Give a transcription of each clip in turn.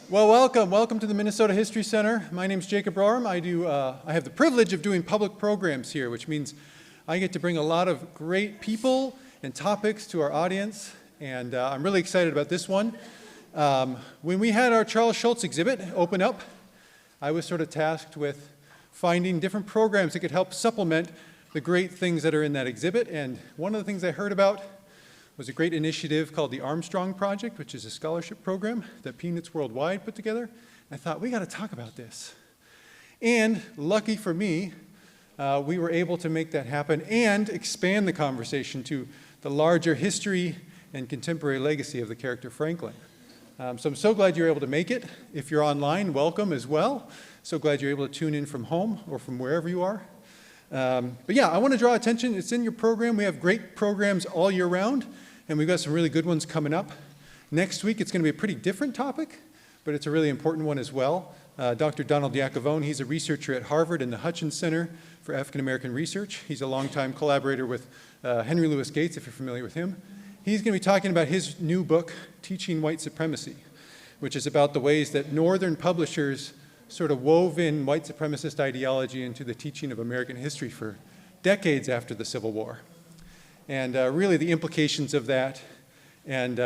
Well, welcome to the Minnesota History Center. My name's Jacob Rohr. I have the privilege of doing public programs here, which means I get to bring a lot of great people and topics to our audience, and I'm really excited about this one. When we had our Charles Schulz exhibit open up, I was sort of tasked with finding different programs that could help supplement the great things that are in that exhibit, and one of the things I heard about was a great initiative called the Armstrong Project, which is a scholarship program that Peanuts Worldwide put together. I thought, we got to talk about this. And lucky for me, we were able to make that happen and expand the conversation to the larger history and contemporary legacy of the character Franklin. So I'm so glad you're able to make it. If you're online, welcome as well. So glad you're able to tune in from home or from wherever you are. But yeah, I want to draw attention. It's in your program. We have great programs all year round, and we've got some really good ones coming up. Next week, it's going to be a pretty different topic, but it's a really important one as well. Dr. Donald Iacovone, he's a researcher at Harvard in the Hutchins Center for African American Research. He's a longtime collaborator with Henry Louis Gates, if you're familiar with him. He's going to be talking about his new book, Teaching White Supremacy, which is about the ways that Northern publishers sort of wove in white supremacist ideology into the teaching of American history for decades after the Civil War. And really the implications of that, and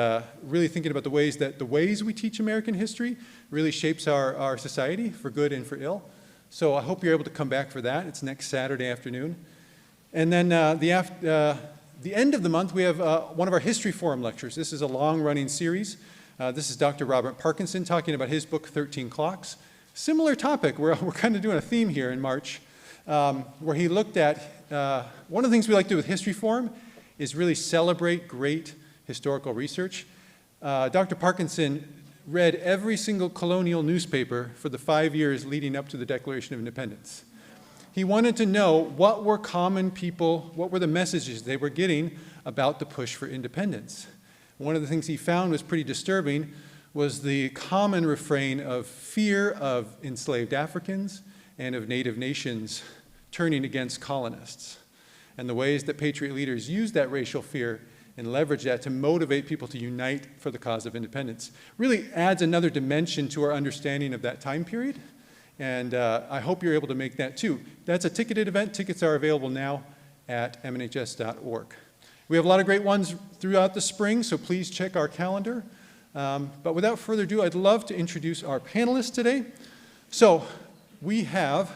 really thinking about the ways we teach American history really shapes our society for good and for ill. So I hope you're able to come back for that. It's next Saturday afternoon. And then the end of the month, we have one of our History Forum lectures. This is a long-running series. This is Dr. Robert Parkinson talking about his book, 13 Clocks. Similar topic. We're kind of doing a theme here in March where he looked at, one of the things we like to do with History Forum is really celebrate great historical research. Dr. Parkinson read every single colonial newspaper for the 5 years leading up to the Declaration of Independence. He wanted to know what were common people, what were the messages they were getting about the push for independence. One of the things he found was pretty disturbing was the common refrain of fear of enslaved Africans and of native nations turning against colonists, and the ways that patriot leaders used that racial fear and leveraged that to motivate people to unite for the cause of independence. Really adds another dimension to our understanding of that time period, and I hope you're able to make that too. That's a ticketed event. Tickets are available now at mnhs.org. We have a lot of great ones throughout the spring, so please check our calendar. But without further ado, I'd love to introduce our panelists today. So we have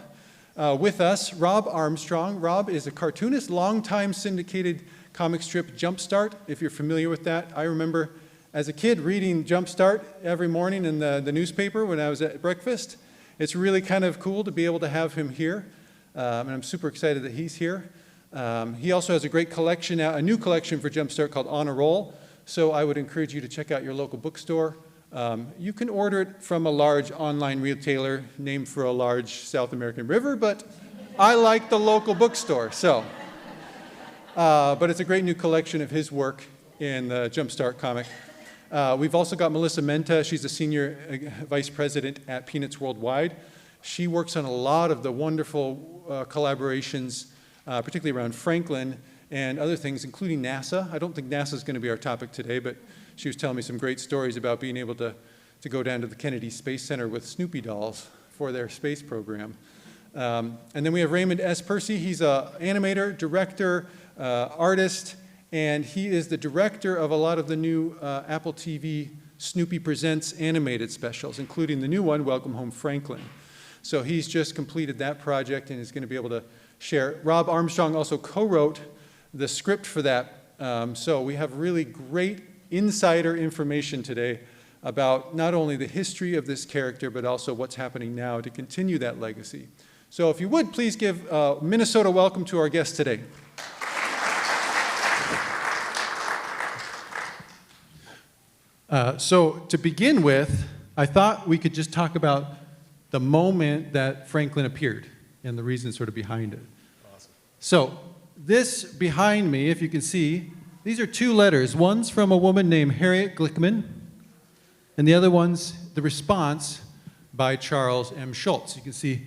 with us Robb Armstrong. Robb is a cartoonist, longtime syndicated comic strip JumpStart, if you're familiar with that. I remember as a kid reading JumpStart every morning in the newspaper when I was at breakfast. It's really kind of cool to be able to have him here, and I'm super excited that he's here. He also has a great collection, a new collection for JumpStart called On a Roll. So I would encourage you to check out your local bookstore. You can order it from a large online retailer named for a large South American river, but I like the local bookstore. So, but it's a great new collection of his work in the JumpStart comic. We've also got Melissa Menta. She's a senior vice president at Peanuts Worldwide. She works on a lot of the wonderful collaborations, particularly around Franklin and other things, including NASA. I don't think NASA is going to be our topic today, but she was telling me some great stories about being able to go down to the Kennedy Space Center with Snoopy dolls for their space program. And then we have Raymond Persi. He's an animator, director, artist, and he is the director of a lot of the new Apple TV Snoopy Presents animated specials, including the new one, Welcome Home Franklin. So he's just completed that project and is going to be able to share. Robb Armstrong also co-wrote the script for that. So we have really great insider information today about not only the history of this character, but also what's happening now to continue that legacy. So if you would, please give Minnesota welcome to our guest today. So to begin with, I thought we could just talk about the moment that Franklin appeared and the reason sort of behind it. Awesome. So this behind me, if you can see, these are two letters. One's from a woman named Harriet Glickman, and the other one's the response by Charles M. Schulz. You can see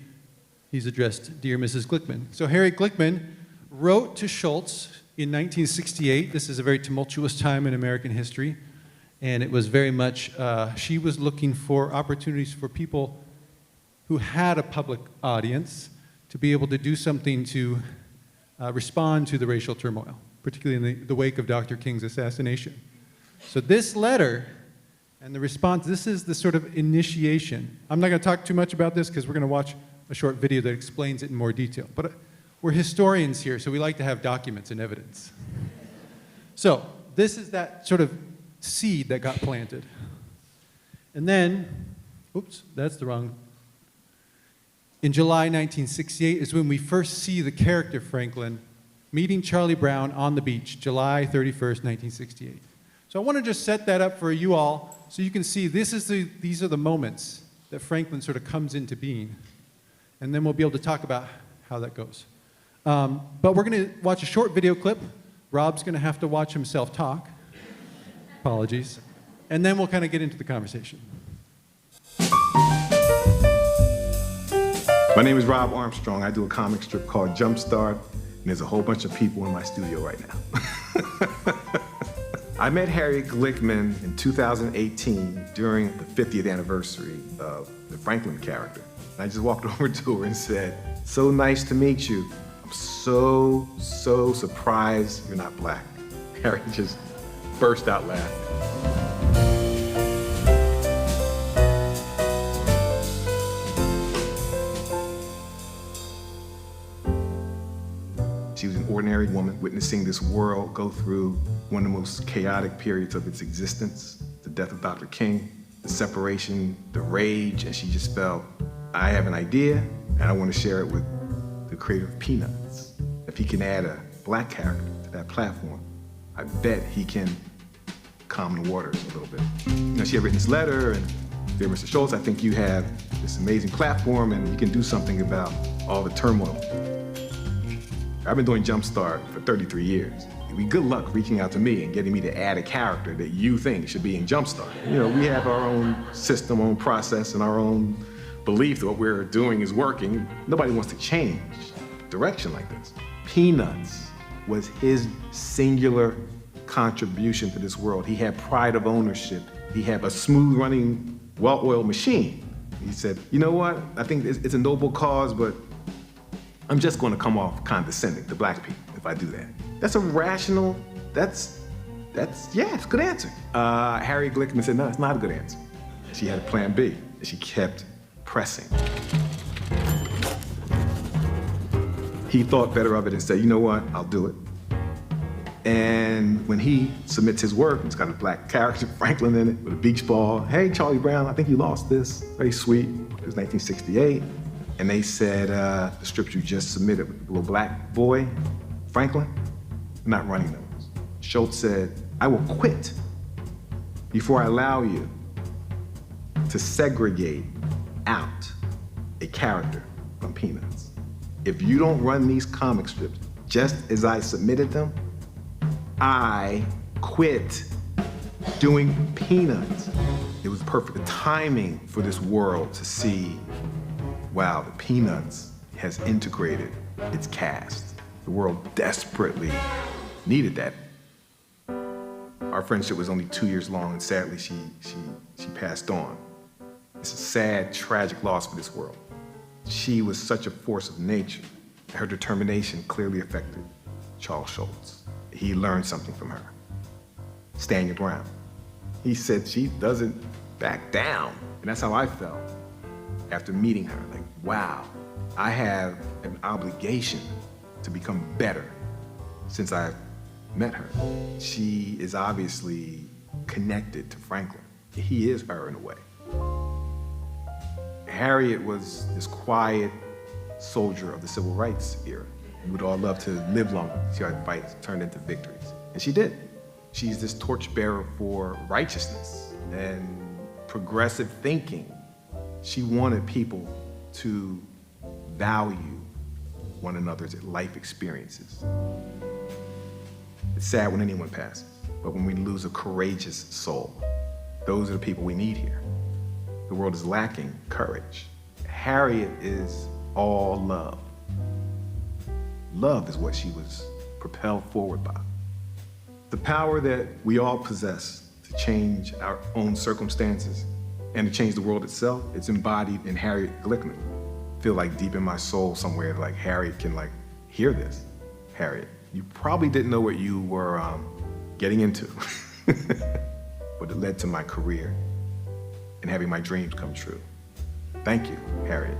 he's addressed, Dear Mrs. Glickman. So Harriet Glickman wrote to Schulz in 1968. This is a very tumultuous time in American history. And it was very much, she was looking for opportunities for people who had a public audience to be able to do something to respond to the racial turmoil, particularly in the wake of Dr. King's assassination. So this letter and the response, this is the sort of initiation. I'm not going to talk too much about this because we're going to watch a short video that explains it in more detail. But we're historians here, so we like to have documents and evidence. So this is that sort of seed that got planted. And then, oops, that's the wrong. In July 1968 is when we first see the character Franklin meeting Charlie Brown on the beach, July 31st, 1968. So I want to just set that up for you all so you can see these are the moments that Franklin sort of comes into being. And then we'll be able to talk about how that goes. But we're going to watch a short video clip. Robb's going to have to watch himself talk. Apologies. And then we'll kind of get into the conversation. My name is Robb Armstrong. I do a comic strip called JumpStart, and there's a whole bunch of people in my studio right now. I met Harriet Glickman in 2018 during the 50th anniversary of the Franklin character. And I just walked over to her and said, "So nice to meet you. I'm so surprised you're not black." Harriet just burst out laughing. She was an ordinary woman witnessing this world go through one of the most chaotic periods of its existence, the death of Dr. King, the separation, the rage, and she just felt, I have an idea, and I want to share it with the creator of Peanuts. If he can add a black character to that platform, I bet he can calm the waters a little bit. You know, she had written this letter, and dear Mr. Schulz, I think you have this amazing platform, and you can do something about all the turmoil. I've been doing JumpStart for 33 years. It'd be good luck reaching out to me and getting me to add a character that you think should be in JumpStart. You know, we have our own system, our own process, and our own belief that what we're doing is working. Nobody wants to change direction like this. Peanuts was his singular contribution to this world. He had pride of ownership. He had a smooth running, well-oiled machine. He said, you know what? I think it's a noble cause, but I'm just going to come off condescending to black people if I do that. That's a rational, yeah, it's a good answer. Harriet Glickman said, no, it's not a good answer. She had a plan B, and she kept pressing. He thought better of it and said, you know what, I'll do it. And when he submits his work, it's got a black character, Franklin, in it, with a beach ball. Hey, Charlie Brown, I think you lost this. Very sweet. It was 1968. And they said, the strips you just submitted with the little black boy, Franklin, I'm not running those. Schulz said, I will quit before I allow you to segregate out a character from Peanuts. If you don't run these comic strips just as I submitted them, I quit doing Peanuts. It was perfect timing for this world to see, wow, the Peanuts has integrated its cast. The world desperately needed that. Our friendship was only 2 years long, and sadly, she passed on. It's a sad, tragic loss for this world. She was such a force of nature. Her determination clearly affected Charles Schulz. He learned something from her. Stand your ground. He said she doesn't back down. And that's how I felt after meeting her. Like, wow, I have an obligation to become better since I've met her. She is obviously connected to Franklin. He is her in a way. Harriet was this quiet soldier of the civil rights era. We would all love to live longer, see our fights turned into victories. And she did. She's this torchbearer for righteousness and progressive thinking. She wanted people to value one another's life experiences. It's sad when anyone passes, but when we lose a courageous soul, those are the people we need here. The world is lacking courage. Harriet is all love. Love is what she was propelled forward by. The power that we all possess to change our own circumstances and to change the world itself, it's embodied in Harriet Glickman. I feel like deep in my soul somewhere, like Harriet can like hear this. Harriet, you probably didn't know what you were getting into, but it led to my career and having my dreams come true. Thank you, Harriet.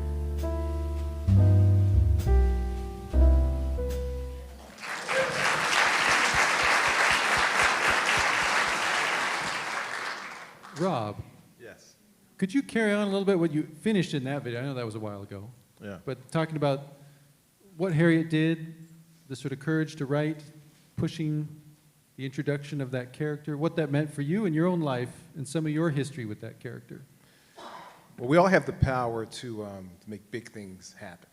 Robb, Yes. could you carry on a little bit what you finished in that video? I know that was a while ago. Yeah. But talking about what Harriet did, the sort of courage to write, pushing the introduction of that character, what that meant for you in your own life and some of your history with that character. Well, we all have the power to make big things happen.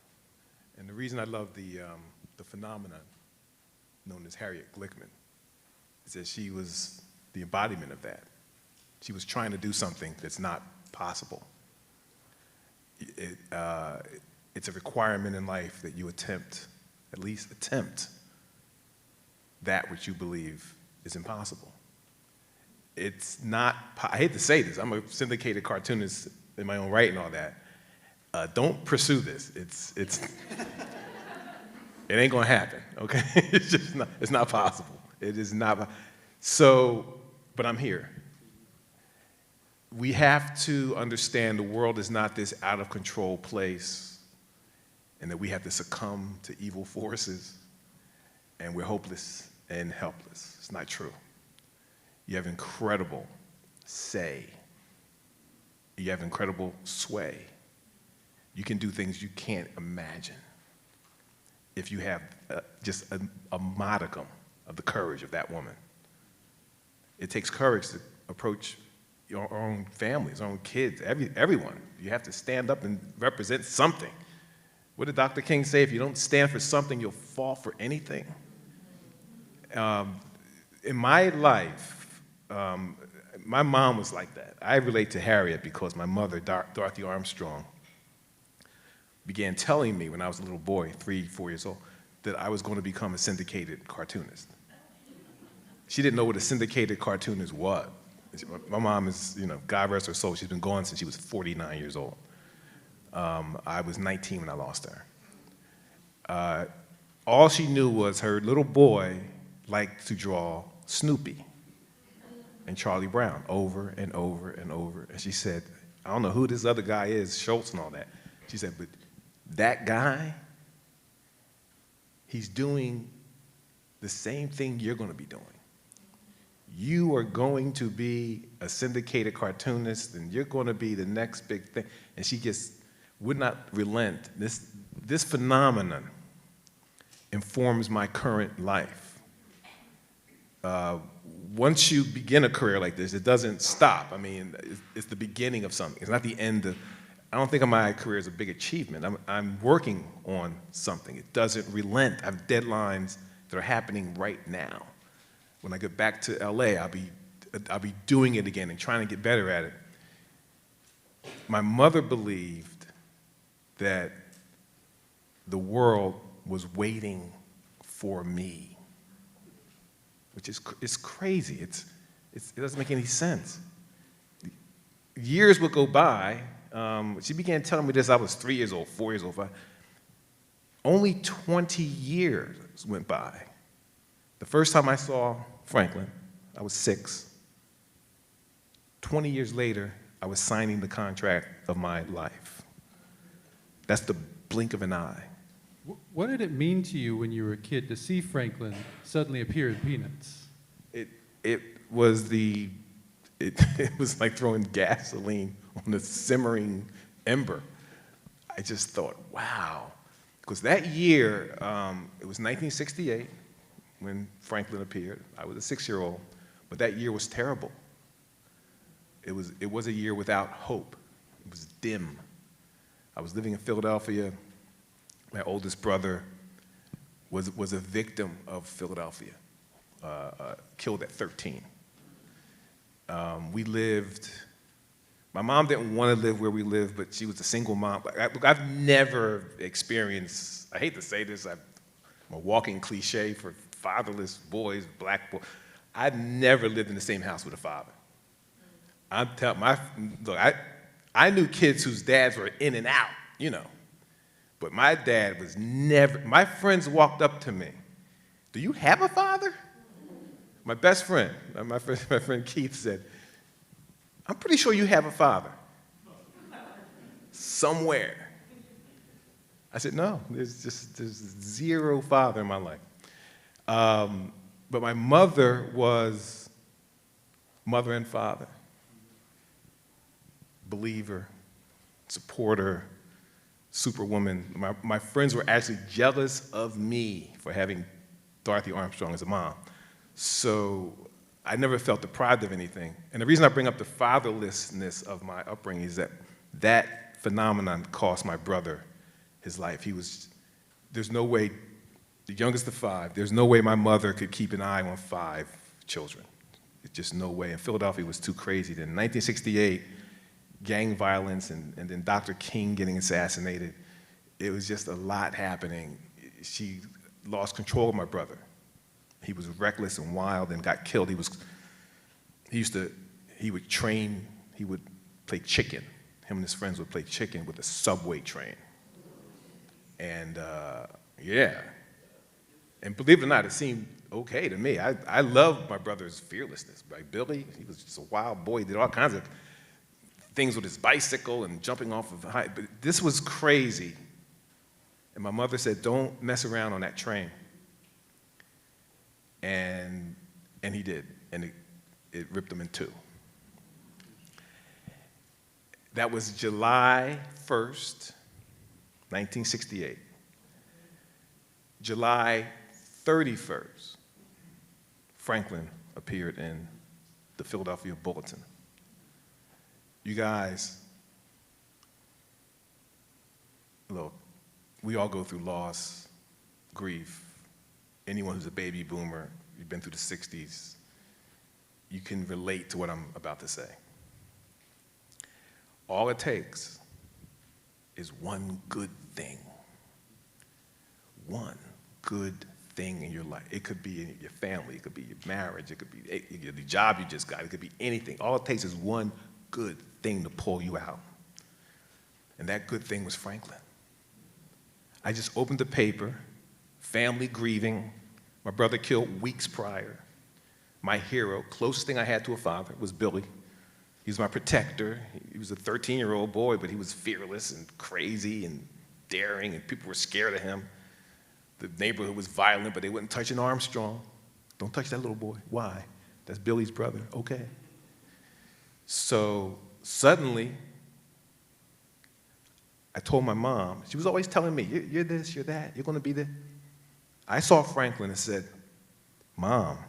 And the reason I love the phenomenon known as Harriet Glickman is that she was the embodiment of that. She was trying to do something that's not possible. It's a requirement in life that you attempt, at least attempt, that which you believe is impossible. It's not, I hate to say this, I'm a syndicated cartoonist in my own right and all that. Don't pursue this. It ain't gonna happen, okay? It's just not, it's not possible. It is not, so, but I'm here. We have to understand the world is not this out of control place and that we have to succumb to evil forces and we're hopeless and helpless. It's not true. You have incredible say. You have incredible sway. You can do things you can't imagine if you have just a modicum of the courage of that woman. It takes courage to approach your own families, our own kids, everyone. You have to stand up and represent something. What did Dr. King say? If you don't stand for something, you'll fall for anything. In my life, my mom was like that. I relate to Harriet because my mother, Dorothy Armstrong, began telling me when I was a little boy, 3, 4 years old, that I was going to become a syndicated cartoonist. She didn't know what a syndicated cartoonist was. My mom is, God rest her soul, she's been gone since she was 49 years old. I was 19 when I lost her. All she knew was her little boy liked to draw Snoopy and Charlie Brown over and over and over. And she said, I don't know who this other guy is, Schulz and all that. She said, but that guy, he's doing the same thing you're going to be doing. You are going to be a syndicated cartoonist and you're going to be the next big thing. And she just would not relent. This phenomenon informs my current life. Once you begin a career like this, it doesn't stop. I mean, it's the beginning of something. It's not the end of, I don't think of my career as a big achievement. I'm working on something. It doesn't relent. I have deadlines that are happening right now. When I get back to LA, I'll be doing it again and trying to get better at it. My mother believed that the world was waiting for me, which is crazy. It doesn't make any sense. Years would go by. She began telling me this, I was 3 years old, 4 years old. Only 20 years went by. The first time I saw Franklin, I was 6. 20 years later, I was signing the contract of my life. That's the blink of an eye. What did it mean to you when you were a kid to see Franklin suddenly appear in Peanuts? It was like throwing gasoline on a simmering ember. I just thought, wow. Because that year, it was 1968 when Franklin appeared. I was a 6-year-old, but that year was terrible. It was a year without hope. It was dim. I was living in Philadelphia. My oldest brother was a victim of Philadelphia, killed at 13. We lived, my mom didn't want to live where we lived, but she was a single mom. I've never experienced, I hate to say this, I'm a walking cliche for fatherless boys, black boys. I've never lived in the same house with a father. look, I knew kids whose dads were in and out, you know. But my dad was never, my friends walked up to me, "Do you have a father?" My best friend, my friend Keith said, "I'm pretty sure you have a father somewhere." I said, "No, there's zero father in my life." But my mother was mother and father, believer, supporter, superwoman. My friends were actually jealous of me for having Dorothy Armstrong as a mom. So I never felt deprived of anything. And the reason I bring up the fatherlessness of my upbringing is that that phenomenon cost my brother his life. There's no way, the youngest of 5, there's no way my mother could keep an eye on 5 children. It's just no way. And Philadelphia was too crazy then. In 1968, gang violence and then Dr. King getting assassinated, it was just a lot happening. She lost control of my brother. He was reckless and wild and got killed. He would train, he would play chicken. Him and his friends would play chicken with a subway train. And yeah. And believe it or not, it seemed okay to me. I loved my brother's fearlessness. Like Billy, he was just a wild boy. He did all kinds of things with his bicycle and jumping off of high. But this was crazy. And my mother said, "Don't mess around on that train." And he did, and it ripped him in 2. That was July 1st, 1968. July 31st, Franklin appeared in the Philadelphia Bulletin. You guys, look, we all go through loss, grief. Anyone who's a baby boomer, you've been through the 60s, you can relate to what I'm about to say. All it takes is one good thing. One good thing in your life. It could be in your family, it could be your marriage, it could be the job you just got, it could be anything. All it takes is one good thing to pull you out. And that good thing was Franklin. I just opened the paper, family grieving, my brother killed weeks prior. My hero, closest thing I had to a father, was Billy. He was my protector. He was a 13-year-old boy, but he was fearless and crazy and daring, and people were scared of him. The neighborhood was violent, but they wouldn't touch an Armstrong. "Don't touch that little boy." Why? "That's Billy's brother." Okay. So suddenly, I told my mom, she was always telling me, "You're this, you're that, you're gonna be this." I saw Franklin and said, "Mom,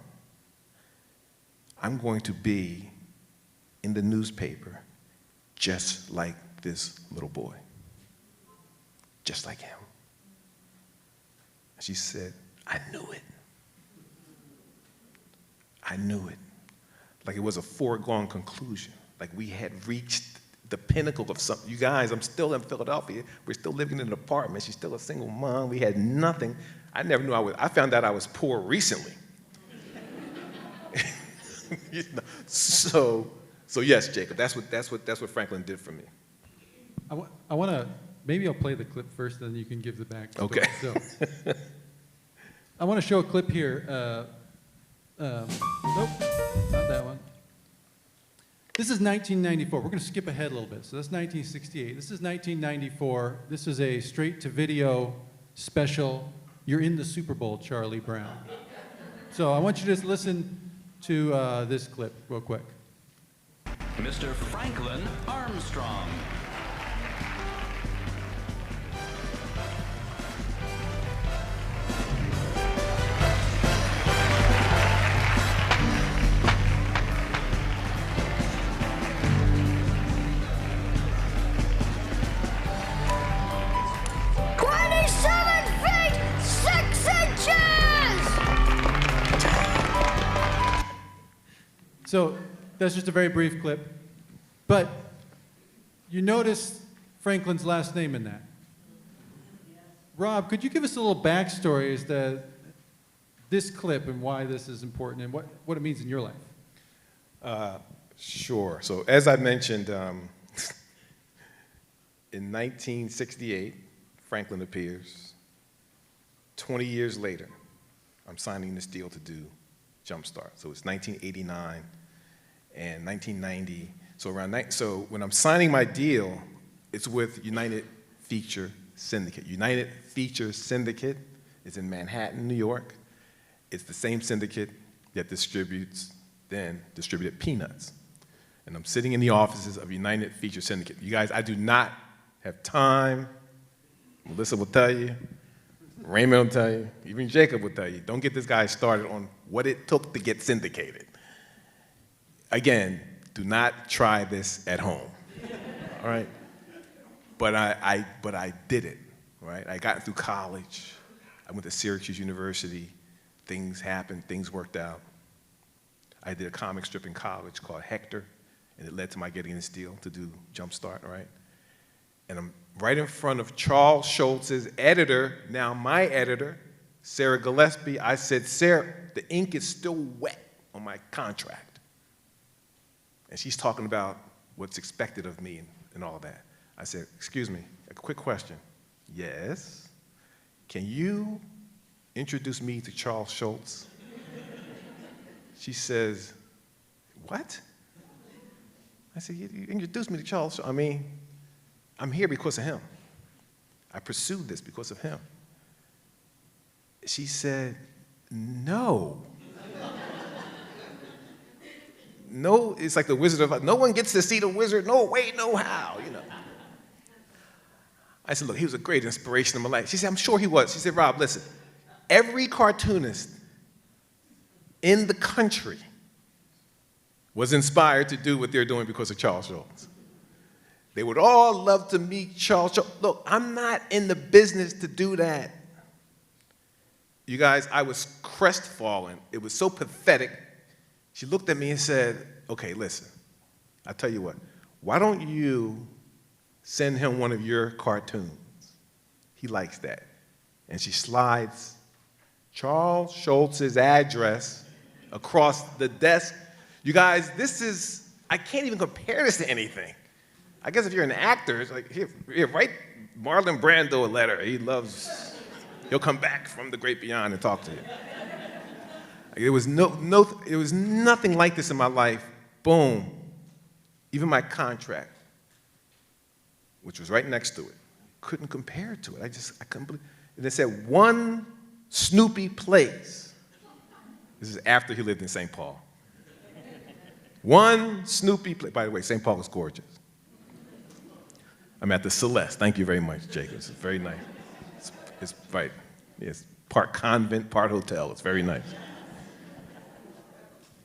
I'm going to be in the newspaper just like this little boy. Just like him." She said, "I knew it. I knew it." Like it was a foregone conclusion. Like we had reached the pinnacle of something. You guys, I'm still in Philadelphia. We're still living in an apartment. She's still a single mom. We had nothing. I never knew I found out I was poor recently. You know, so yes, Jacob, that's what Franklin did for me. I want to, maybe I'll play the clip first, then you can give the back story. Okay. So, I want to show a clip here. Nope, not that one. This is 1994. We're going to skip ahead a little bit. So that's 1968. This is 1994. This is a straight-to-video special. You're in the Super Bowl, Charlie Brown. So I want you to just listen to this clip real quick. Mr. Franklin Armstrong. So that's just a very brief clip. But you notice Franklin's last name in that. Rob, could you give us a little backstory as to this clip and why this is important and what it means in your life? Sure. So as I mentioned, in 1968, Franklin appears. 20 years later, I'm signing this deal to do JumpStart. So it's 1989 and 1990. So when I'm signing my deal, it's with United Feature Syndicate. United Feature Syndicate is in Manhattan, New York. It's the same syndicate that distributed Peanuts. And I'm sitting in the offices of United Feature Syndicate. You guys, I do not have time. Melissa will tell you, Raymond will tell you, even Jacob will tell you, don't get this guy started on what it took to get syndicated. Again, do not try this at home, all right? But I did it, right? I got through college. I went to Syracuse University. Things happened, things worked out. I did a comic strip in college called Hector, and it led to my getting this deal to do JumpStart, right? And I'm right in front of Charles Schulz's editor, now my editor, Sarah Gillespie. I said, Sarah, the ink is still wet on my contract. And she's talking about what's expected of me and all that. I said, excuse me, a quick question. Yes? Can you introduce me to Charles Schulz? She says, what? I said, you introduced me to Charles Schulz. I mean, I'm here because of him. I pursued this because of him. She said, no. No, it's like the Wizard of Oz. No one gets to see the wizard, no way, no how, you know. I said, look, he was a great inspiration in my life. She said, I'm sure he was. She said, Rob, listen, every cartoonist in the country was inspired to do what they're doing because of Charles Schulz. They would all love to meet Charles Schulz. Look, I'm not in the business to do that. You guys, I was crestfallen. It was so pathetic. She looked at me and said, okay, listen, I'll tell you what. Why don't you send him one of your cartoons? He likes that. And she slides Charles Schulz's address across the desk. You guys, I can't even compare this to anything. I guess if you're an actor, it's like, here, write Marlon Brando a letter. He'll come back from the great beyond and talk to you. There was nothing like this in my life. Boom. Even my contract, which was right next to it, couldn't compare to it. I couldn't believe it. And it said, one Snoopy place. This is after he lived in St. Paul. One Snoopy place. By the way, St. Paul is gorgeous. I'm at the Celeste. Thank you very much, Jacob. It's very nice. It's right. It's part convent, part hotel. It's very nice.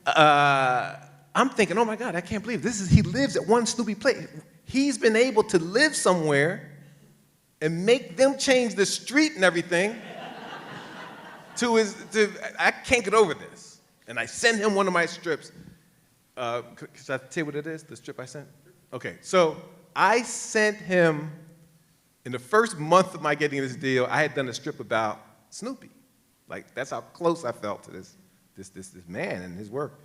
I'm thinking, oh my God, I can't believe this. He lives at one Snoopy place. He's been able to live somewhere and make them change the street and everything I can't get over this. And I send him one of my strips. Should I tell you what it is, the strip I sent? Okay, so I sent him, in the first month of my getting this deal, I had done a strip about Snoopy. Like, that's how close I felt to this man and his work.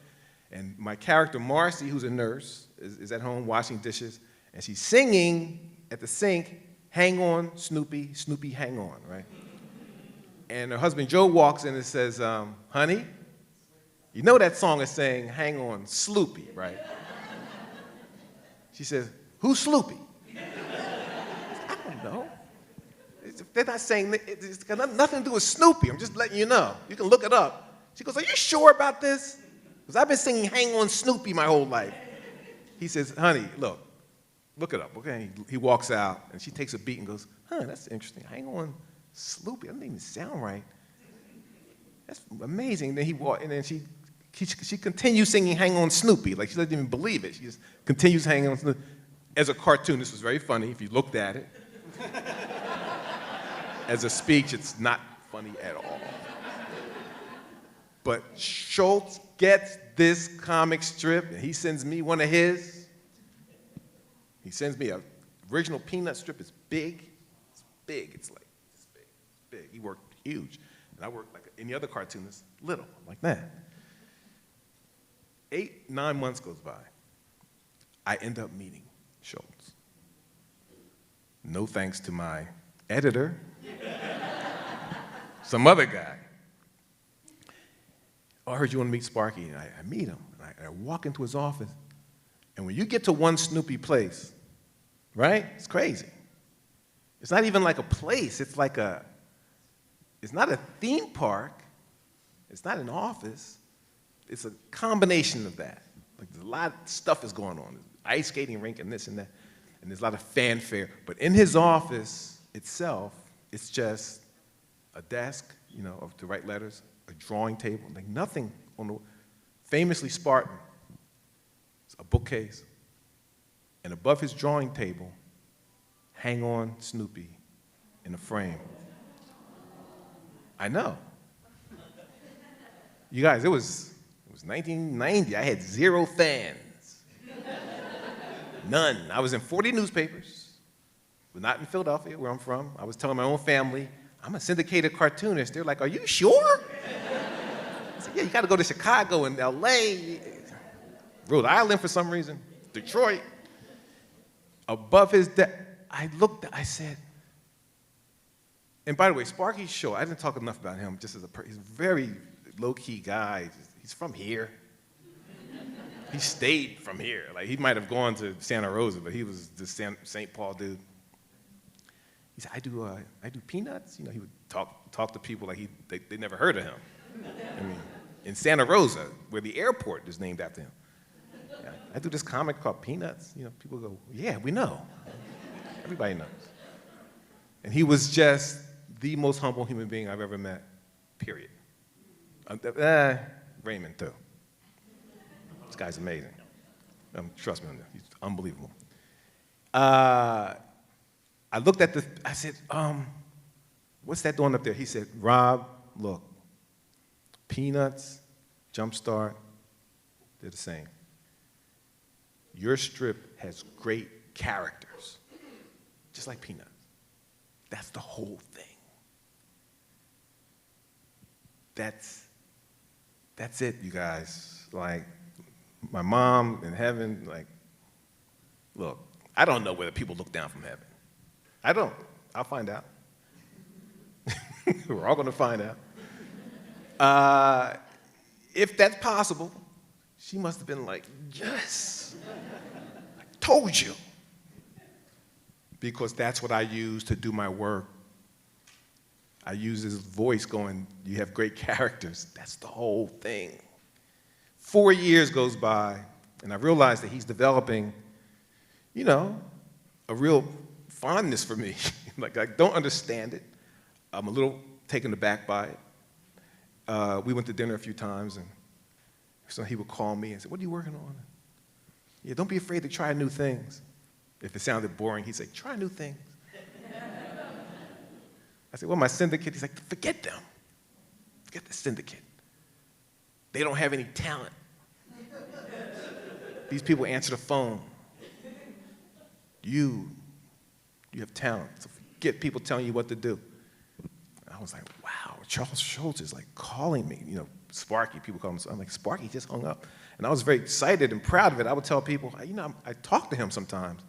And my character, Marcy, who's a nurse, is at home washing dishes, and she's singing at the sink, hang on, Snoopy, Snoopy, hang on, right? And her husband, Joe, walks in and says, honey, you know that song is saying, hang on, Sloopy, right? She says, who's Sloopy? I don't know. They're not saying, it's got nothing to do with Snoopy. I'm just letting you know. You can look it up. She goes, are you sure about this? Because I've been singing Hang On Snoopy my whole life. He says, honey, look it up, okay? He walks out, and she takes a beat and goes, that's interesting. Hang On Sloopy, that doesn't even sound right. That's amazing. And then she continues singing Hang On Snoopy, like she doesn't even believe it. She just continues hanging on Snoopy. As a cartoon, this was very funny if you looked at it. As a speech, it's not funny at all. But Schulz gets this comic strip, and he sends me one of his. He sends me an original Peanut strip. It's big. It's big. It's like this big. It's big. He worked huge. And I worked like any other cartoonist, little, like that. 8, 9 months goes by. I end up meeting Schulz. No thanks to my editor, some other guy. Oh, I heard you want to meet Sparky. And I meet him, and I walk into his office, and when you get to one Snoopy place, right, it's crazy. It's not even like a place, it's like it's not a theme park, it's not an office, it's a combination of that. Like there's a lot of stuff is going on. There's ice skating rink and this and that, and there's a lot of fanfare. But in his office itself, it's just a desk, to write letters, a drawing table, like nothing on the, famously Spartan. It's a bookcase, and above his drawing table, hang on Snoopy in a frame. I know. You guys, it was 1990. I had 0 fans. None. I was in 40 newspapers, but not in Philadelphia, where I'm from. I was telling my own family, I'm a syndicated cartoonist. They're like, are you sure? I said, yeah, you got to go to Chicago and LA, Rhode Island for some reason, Detroit. Above his desk, I looked, I said, and by the way, Sparky's show, I didn't talk enough about him just as he's a very low-key guy. He's from here. He stayed from here. Like, he might have gone to Santa Rosa, but he was the St. Paul dude. He said, I do peanuts. He would talk to people like they never heard of him. I mean, in Santa Rosa, where the airport is named after him. Yeah, I do this comic called Peanuts. People go, yeah, we know. Everybody knows. And he was just the most humble human being I've ever met, period. Raymond, too. This guy's amazing. Trust me on this. He's unbelievable. I looked at I said, what's that doing up there? He said, Rob, look, Peanuts, JumpStart, they're the same. Your strip has great characters, just like Peanuts. That's the whole thing. That's it, you guys. Like, my mom in heaven, like, look, I don't know whether people look down from heaven. I don't. I'll find out. We're all going to find out. If that's possible, she must have been like, yes, I told you. Because that's what I use to do my work. I use his voice going, you have great characters. That's the whole thing. 4 years goes by, and I realize that he's developing, a real fondness for me. Like, I don't understand it. I'm a little taken aback by it. We went to dinner a few times, and so he would call me and say, what are you working on? Yeah, don't be afraid to try new things. If it sounded boring, he'd say, try new things. I said, well, my syndicate, he's like, forget them. Forget the syndicate. They don't have any talent. These people answer the phone. You have talent, so forget people telling you what to do. I was like, wow, Charles Schulz is like calling me. Sparky, people call him. I'm like, Sparky just hung up. And I was very excited and proud of it. I would tell people, I talk to him sometimes.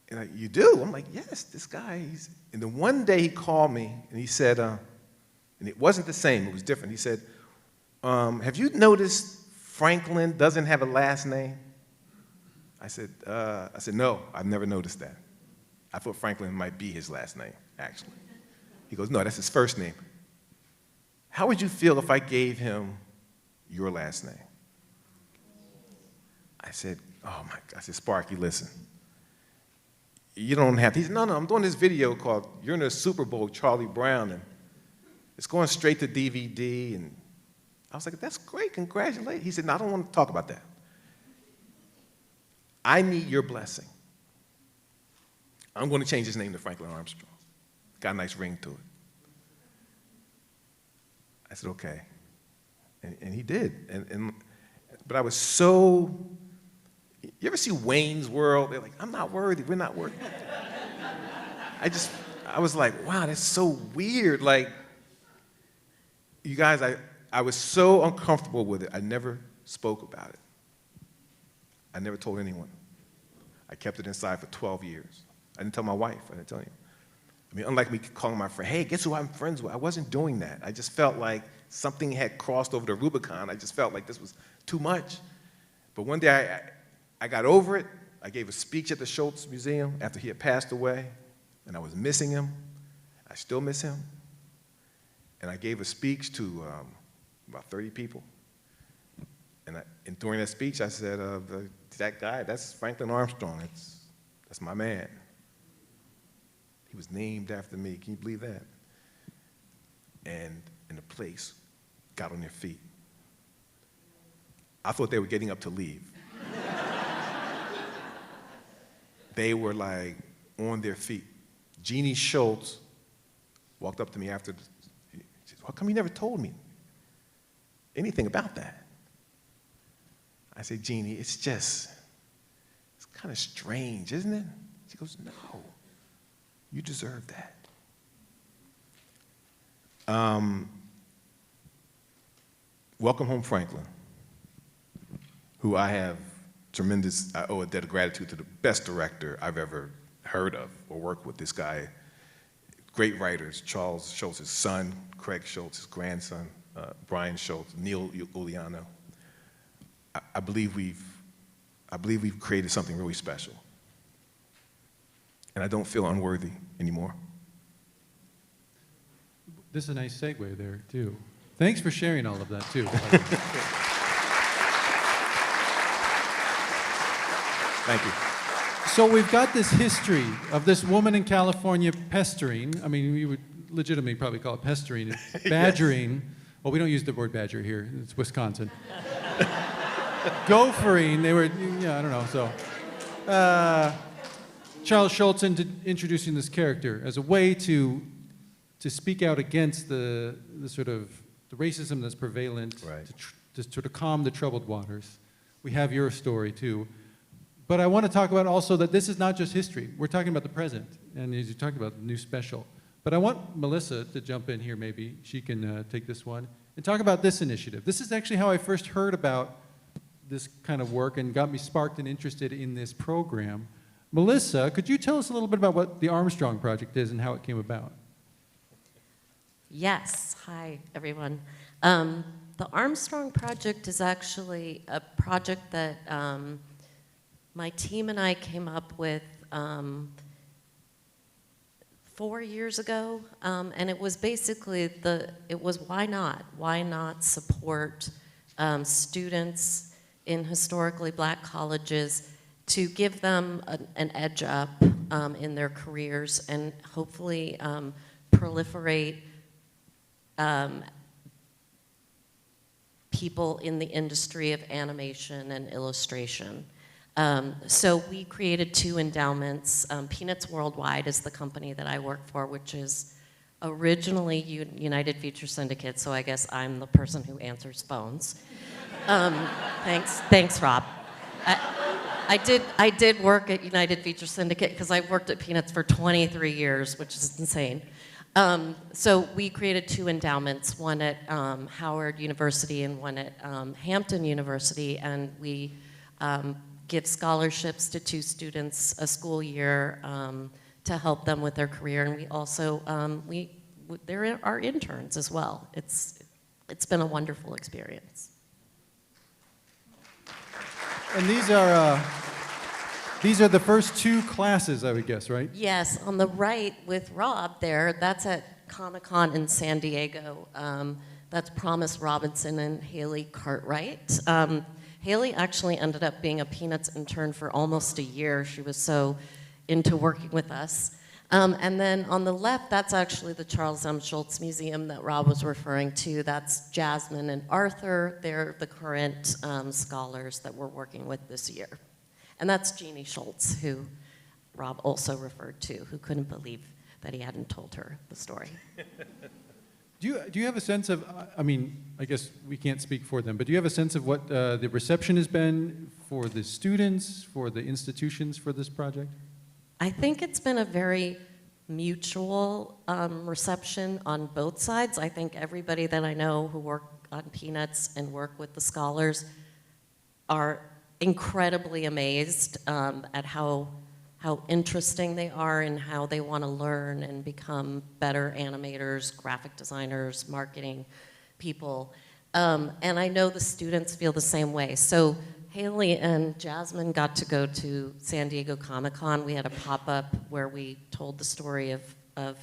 And like, you do? I'm like, yes, this guy. And then one day he called me and he said, and it wasn't the same, it was different. He said, have you noticed Franklin doesn't have a last name? I said, no, I've never noticed that. I thought Franklin might be his last name, actually. He goes, no, that's his first name. How would you feel if I gave him your last name? I said, oh my God. I said, Sparky, listen. You don't have to. He said, no, I'm doing this video called You're in the Super Bowl, Charlie Brown, and it's going straight to DVD. And I was like, that's great, congratulations. He said, no, I don't want to talk about that. I need your blessing. I'm going to change his name to Franklin Armstrong. Got a nice ring to it. I said, okay. And he did. But I was so, you ever see Wayne's World? They're like, I'm not worthy, we're not worthy. I was like, wow, that's so weird. Like, you guys, I was so uncomfortable with it, I never spoke about it. I never told anyone. I kept it inside for 12 years. I didn't tell my wife, I didn't tell you. I mean, unlike me calling my friend, hey, guess who I'm friends with? I wasn't doing that. I just felt like something had crossed over the Rubicon. I just felt like this was too much. But one day I got over it. I gave a speech at the Schulz Museum after he had passed away, and I was missing him. I still miss him. And I gave a speech to about 30 people. And during that speech, I said, that guy, that's Franklin Armstrong. That's my man. He was named after me. Can you believe that? And the place got on their feet. I thought they were getting up to leave. They were like on their feet. Jeannie Schulz walked up to me after. She said, how come you never told me anything about that? I said, Jeannie, it's kind of strange, isn't it? She goes, no, you deserve that. Welcome Home, Franklin, who I owe a debt of gratitude to the best director I've ever heard of or worked with. This guy, great writers, Charles Schulz's son, Craig Schulz, his grandson, Brian Schulz, Neil Uliano. I believe we've created something really special. And I don't feel unworthy anymore. This is a nice segue there, too. Thanks for sharing all of that, too. Thank you. So we've got this history of this woman in California pestering. I mean, we would legitimately probably call it pestering, badgering. Yes. Well, we don't use the word badger here. It's Wisconsin. Gophering. They were, yeah, I don't know. So, Charles Schulz introducing this character as a way to speak out against the sort of the racism that's prevalent, right. to sort of calm the troubled waters. We have your story too. But I want to talk about also that this is not just history. We're talking about the present, and as you talked about, the new special. But I want Melissa to jump in here maybe. She can take this one and talk about this initiative. This is actually how I first heard about this kind of work and got me sparked and interested in this program. Melissa, could you tell us a little bit about what the Armstrong Project is and how it came about? Yes. Hi, everyone. The Armstrong Project is actually a project that my team and I came up with 4 years ago, and it was basically why not? Why not support students in historically black colleges to give them an edge up in their careers and hopefully proliferate people in the industry of animation and illustration. So we created 2 endowments. Peanuts Worldwide is the company that I work for, which is originally United Feature Syndicate, so I guess I'm the person who answers phones. Thanks, Rob. I did work at United Feature Syndicate because I worked at Peanuts for 23 years, which is insane. So we created 2 endowments, one at Howard University and one at Hampton University, and we give scholarships to 2 students a school year to help them with their career, and we also there are interns as well. It's been a wonderful experience. And these are the first 2 classes, I would guess, right? Yes, on the right with Rob there, that's at Comic-Con in San Diego. That's Promise Robinson and Haley Cartwright. Haley actually ended up being a Peanuts intern for almost a year. She was so into working with us. And then on the left, that's actually the Charles M. Schulz Museum that Rob was referring to. That's Jasmine and Arthur. They're the current scholars that we're working with this year. And that's Jeannie Schulz, who Rob also referred to, who couldn't believe that he hadn't told her the story. Do you have a sense of, I mean, I guess we can't speak for them, but do you have a sense of what the reception has been for the students, for the institutions for this project? I think it's been a very mutual reception on both sides. I think everybody that I know who work on Peanuts and work with the scholars are incredibly amazed at how interesting they are and how they want to learn and become better animators, graphic designers, marketing people. And I know the students feel the same way. So Haley and Jasmine got to go to San Diego Comic-Con. We had a pop-up where we told the story of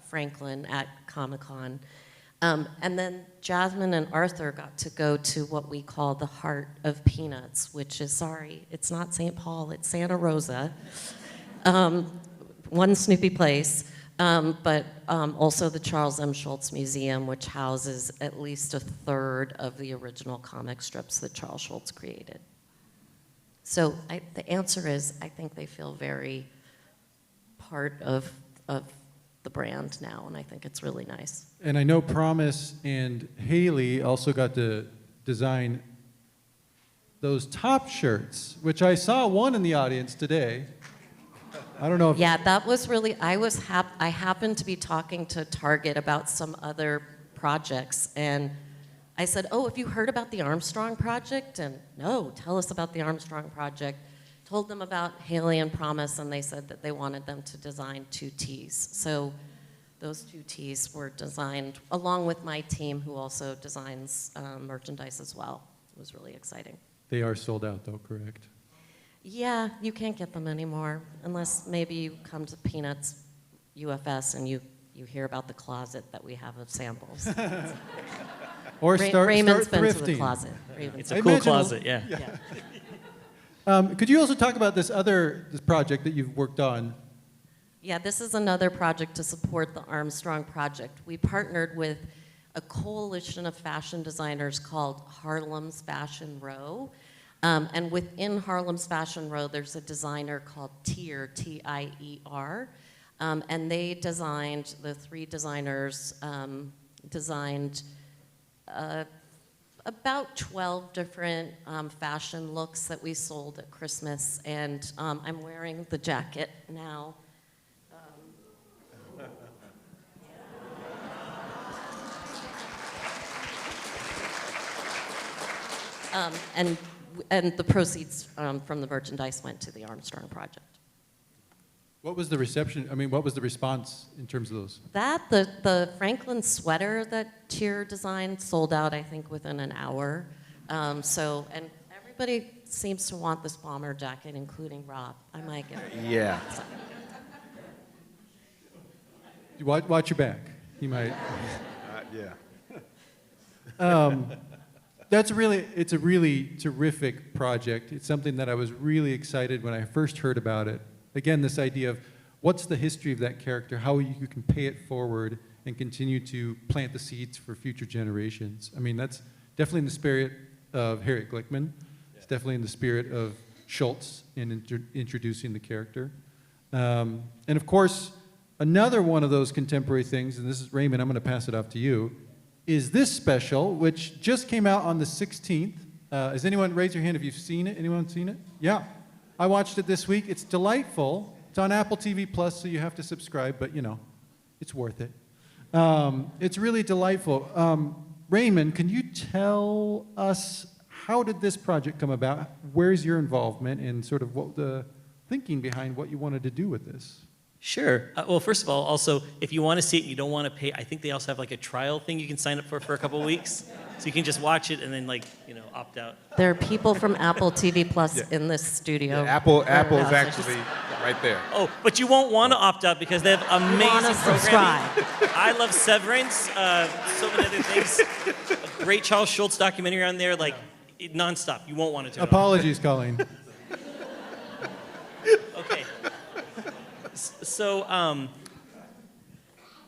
Franklin at Comic-Con. And then Jasmine and Arthur got to go to what we call the Heart of Peanuts, which is, sorry, it's not St. Paul, it's Santa Rosa. One Snoopy place, but also the Charles M. Schulz Museum, which houses at least a third of the original comic strips that Charles Schulz created. So the answer is, I think they feel very part of the brand now, and I think it's really nice. And I know Promise and Haley also got to design those top shirts, which I saw one in the audience today. I don't know if... Yeah, that was really, I happened to be talking to Target about some other projects, and I said, oh, have you heard about the Armstrong Project? And no, tell us about the Armstrong Project. Told them about Haley and Promise, and they said that they wanted them to design 2 tees. So those 2 tees were designed along with my team, who also designs merchandise as well. It was really exciting. They are sold out, though, correct? Yeah, you can't get them anymore, unless maybe you come to Peanuts UFS and you hear about the closet that we have of samples. Or Raymond's start been to the thrifting. closet. It's a cool closet, yeah. Could you also talk about this project that you've worked on? Yeah, this is another project to support the Armstrong Project. We partnered with a coalition of fashion designers called Harlem's Fashion Row. And within Harlem's Fashion Row, there's a designer called Tier, T-I-E-R. And they designed, the 3 designers designed about 12 different fashion looks that we sold at Christmas. And I'm wearing the jacket now. And the proceeds from the merchandise went to the Armstrong Project. What was the reception? I mean, what was the response in terms of those? The Franklin sweater that Tier designed sold out, I think, within an hour. And everybody seems to want this bomber jacket, including Rob. I might get it. Yeah. You watch your back. You might. Yeah. It's a really terrific project. It's something that I was really excited when I first heard about it. Again, this idea of what's the history of that character, how you can pay it forward and continue to plant the seeds for future generations. I mean, that's definitely in the spirit of Harriet Glickman. It's definitely in the spirit of Schulz in introducing the character. And of course, another one of those contemporary things, and this is Raymond, I'm going to pass it off to you, is this special, which just came out on the 16th. Has anyone, raise your hand if you've seen it? Anyone seen it? Yeah. I watched it this week. It's delightful. It's on Apple TV Plus, so you have to subscribe, but you know, it's worth it. It's really delightful. Raymond, can you tell us how did this project come about? Where's your involvement and sort of what the thinking behind what you wanted to do with this? Sure. Well, first of all, also, if you want to see it and you don't want to pay, I think they also have like a trial thing you can sign up for a couple of weeks. So you can just watch it and then opt out. There are people from Apple TV Plus in this studio. Yeah, Apple is actually right there. Oh, but you won't want to opt out because they have amazing programming. I love Severance, so many other things. A great Charles Schulz documentary on there, nonstop. You won't want to turn it off. Apologies, Colleen. Okay. So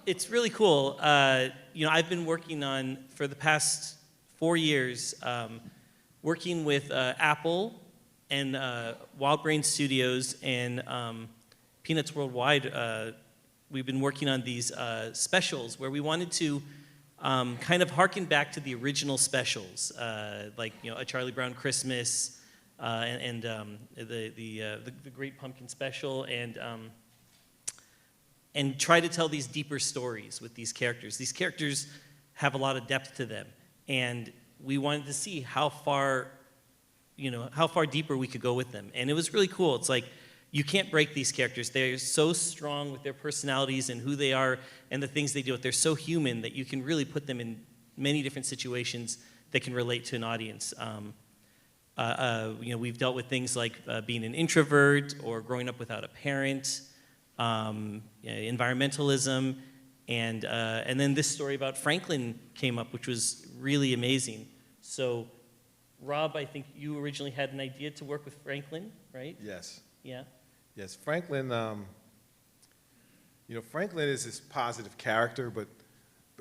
it's really cool. I've been working on, for the past 4 years, working with Apple and Wild Brain Studios and Peanuts Worldwide. We've been working on these specials where we wanted to kind of harken back to the original specials, A Charlie Brown Christmas and the Great Pumpkin Special, and try to tell these deeper stories with these characters. These characters have a lot of depth to them, and we wanted to see how far how far deeper we could go with them. And it was really cool. It's like, you can't break these characters. They're so strong with their personalities and who they are and the things they do. They're so human that you can really put them in many different situations that can relate to an audience. We've dealt with things like being an introvert or growing up without a parent, environmentalism, and then this story about Franklin came up, which was really amazing. So, Rob, I think you originally had an idea to work with Franklin, right? Yes. Yeah. Yes, Franklin, Franklin is this positive character, but